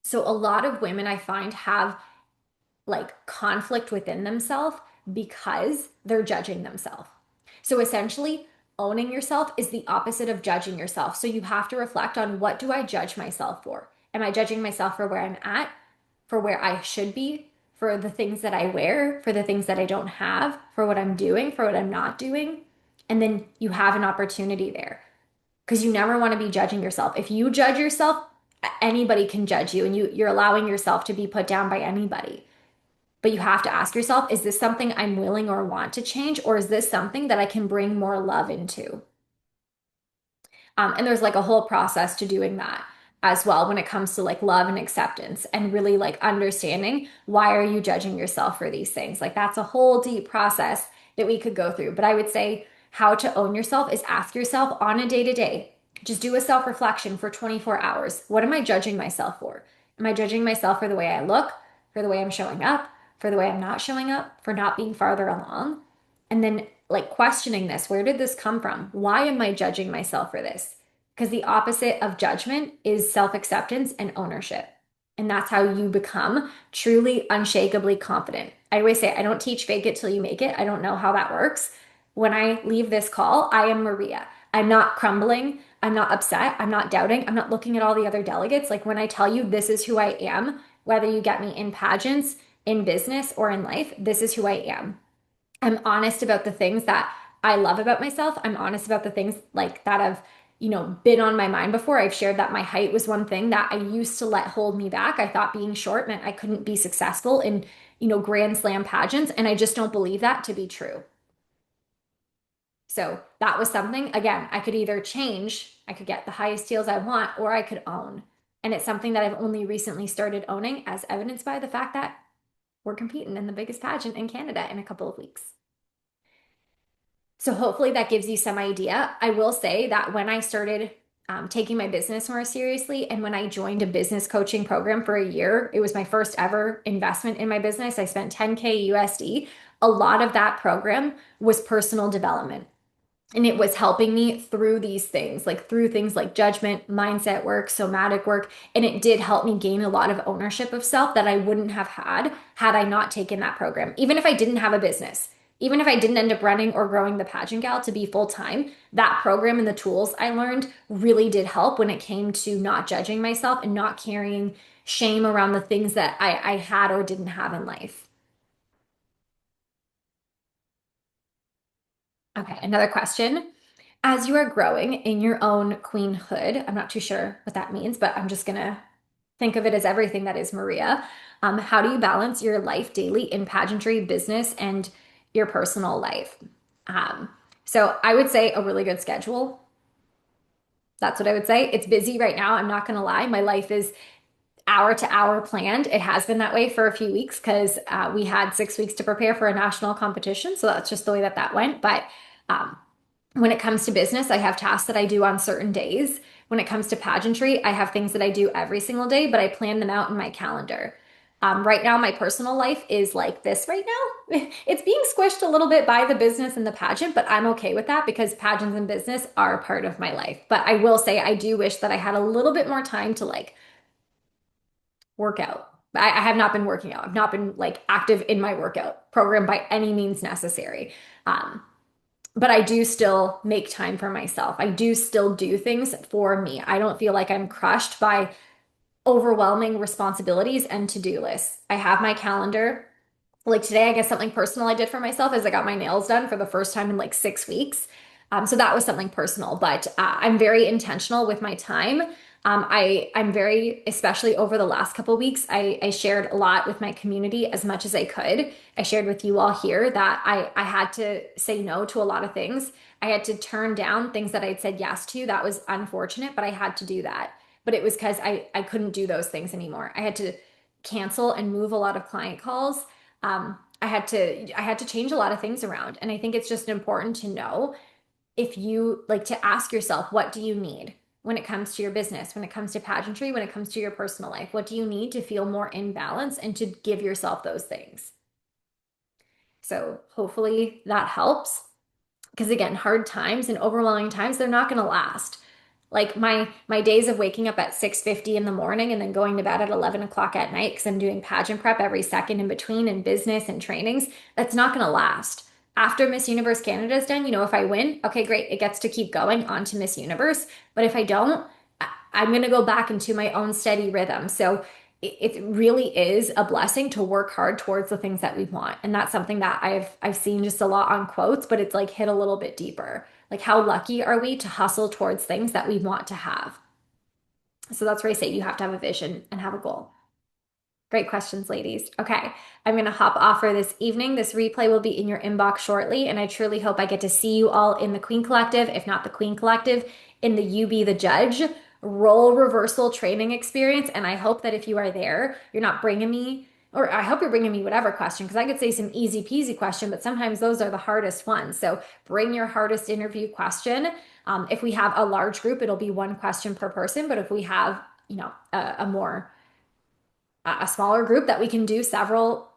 [SPEAKER 1] So a lot of women I find have like conflict within themselves because they're judging themselves. So essentially, owning yourself is the opposite of judging yourself. So you have to reflect on, what do I judge myself for? Am I judging myself for where I'm at, for where I should be, for the things that I wear, for the things that I don't have, for what I'm doing, for what I'm not doing? And then you have an opportunity there because you never want to be judging yourself. If you judge yourself, anybody can judge you, and you're allowing yourself to be put down by anybody. But you have to ask yourself, is this something I'm willing or want to change? Or is this something that I can bring more love into? And there's like a whole process to doing that. as well when it comes to like love and acceptance and really like understanding why are you judging yourself for these things. Like that's a whole deep process that we could go through. But I would say how to own yourself is ask yourself on a day to day. Just do a self reflection for 24 hours. What am I judging myself for? Am I judging myself for the way I look, for the way I'm showing up, for the way I'm not showing up, for not being farther along? And then, like, questioning this, where did this come from? Why am I judging myself for this? Because the opposite of judgment is self acceptance and ownership. And that's how you become truly unshakably confident. I always say, I don't teach fake it till you make it. I don't know how that works. When I leave this call, I am Maria. I'm not crumbling. I'm not upset. I'm not doubting. I'm not looking at all the other delegates. Like when I tell you this is who I am, whether you get me in pageants, in business, or in life, this is who I am. I'm honest about the things that I love about myself. I'm honest about the things like that have, been on my mind before. I've shared that my height was one thing that I used to let hold me back. I thought being short meant I couldn't be successful in, Grand Slam pageants, and I just don't believe that to be true. So that was something, again, I could either change, I could get the highest heels I want, or I could own. And it's something that I've only recently started owning, as evidenced by the fact that we're competing in the biggest pageant in Canada in a couple of weeks. So hopefully that gives you some idea. I will say that when I started taking my business more seriously and when I joined a business coaching program for a year, it was my first ever investment in my business. I spent 10K USD. A lot of that program was personal development. And it was helping me through these things, like through things like judgment, mindset work, somatic work. And it did help me gain a lot of ownership of self that I wouldn't have had I not taken that program. Even if I didn't have a business, even if I didn't end up running or growing the pageant gal to be full time, that program and the tools I learned really did help when it came to not judging myself and not carrying shame around the things that I had or didn't have in life. Okay, another question. As you are growing in your own queenhood, I'm not too sure what that means, but I'm just gonna think of it as everything that is Maria. How do you balance your life daily in pageantry, business, and your personal life? Um, so I would say a really good schedule. That's what I would say. It's busy right now. I'm not gonna lie. My life is hour to hour planned. It has been that way for a few weeks because we had 6 weeks to prepare for a national competition. So that's just the way that that went. But um, when it comes to business, I have tasks that I do on certain days. When it comes to pageantry, I have things that I do every single day, but I plan them out in my calendar. Right now, my personal life is like this right now. It's being squished a little bit by the business and the pageant, but I'm okay with that because pageants and business are a part of my life. But I will say, I do wish that I had a little bit more time to like work out. I have not been working out. I've not been like active in my workout program by any means necessary. Um, but I do still make time for myself. I do still do things for me. I don't feel like I'm crushed by overwhelming responsibilities and to-do lists. I have my calendar. Like today, I guess something personal I did for myself is I got my nails done for the first time in like 6 weeks. So that was something personal, but I'm very intentional with my time. I'm very, especially over the last couple of weeks, I shared a lot with my community as much as I could. I shared with you all here that I had to say no to a lot of things. I had to turn down things that I'd said yes to. That was unfortunate, but I had to do that. But it was because I couldn't do those things anymore. I had to cancel and move a lot of client calls. I had to change a lot of things around. And I think it's just important to know if you like to ask yourself, what do you need when it comes to your business, when it comes to pageantry, when it comes to your personal life? What do you need to feel more in balance and to give yourself those things? So hopefully that helps. Because again, hard times and overwhelming times, they're not going to last. Like my days of waking up at 6:50 in the morning and then going to bed at 11 o'clock at night because I'm doing pageant prep every second in between in business and trainings, that's not going to last. After Miss Universe Canada is done, if I win, okay, great. It gets to keep going on to Miss Universe. But if I don't, I'm going to go back into my own steady rhythm. So it really is a blessing to work hard towards the things that we want. And that's something that I've seen just a lot on quotes, but it's like hit a little bit deeper. Like how lucky are we to hustle towards things that we want to have? So that's where I say you have to have a vision and have a goal. Great questions, ladies. Okay, I'm going to hop off for this evening. This replay will be in your inbox shortly, and I truly hope I get to see you all in the Queen Collective, if not the Queen Collective, in the You Be the Judge role reversal training experience. And I hope that if you are there, you're not bringing me, or I hope you're bringing me whatever question, because I could say some easy peasy question, but sometimes those are the hardest ones. So bring your hardest interview question. If we have a large group, it'll be one question per person. But if we have, a more a smaller group that we can do several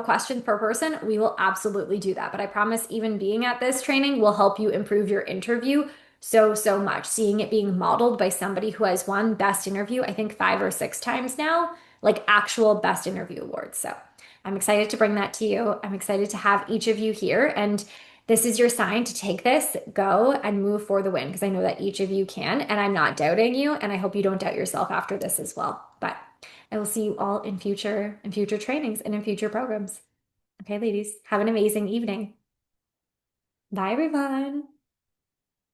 [SPEAKER 1] questions per person, we will absolutely do that. But I promise, even being at this training will help you improve your interview so much. Seeing it being modeled by somebody who has won best interview, I think 5 or 6 times now, like actual best interview awards. So I'm excited to bring that to you. I'm excited to have each of you here. And this is your sign to take this, go and move for the win, because I know that each of you can. And I'm not doubting you. And I hope you don't doubt yourself after this as well. But I will see you all in future trainings and in future programs. Okay, ladies, have an amazing evening. Bye, everyone.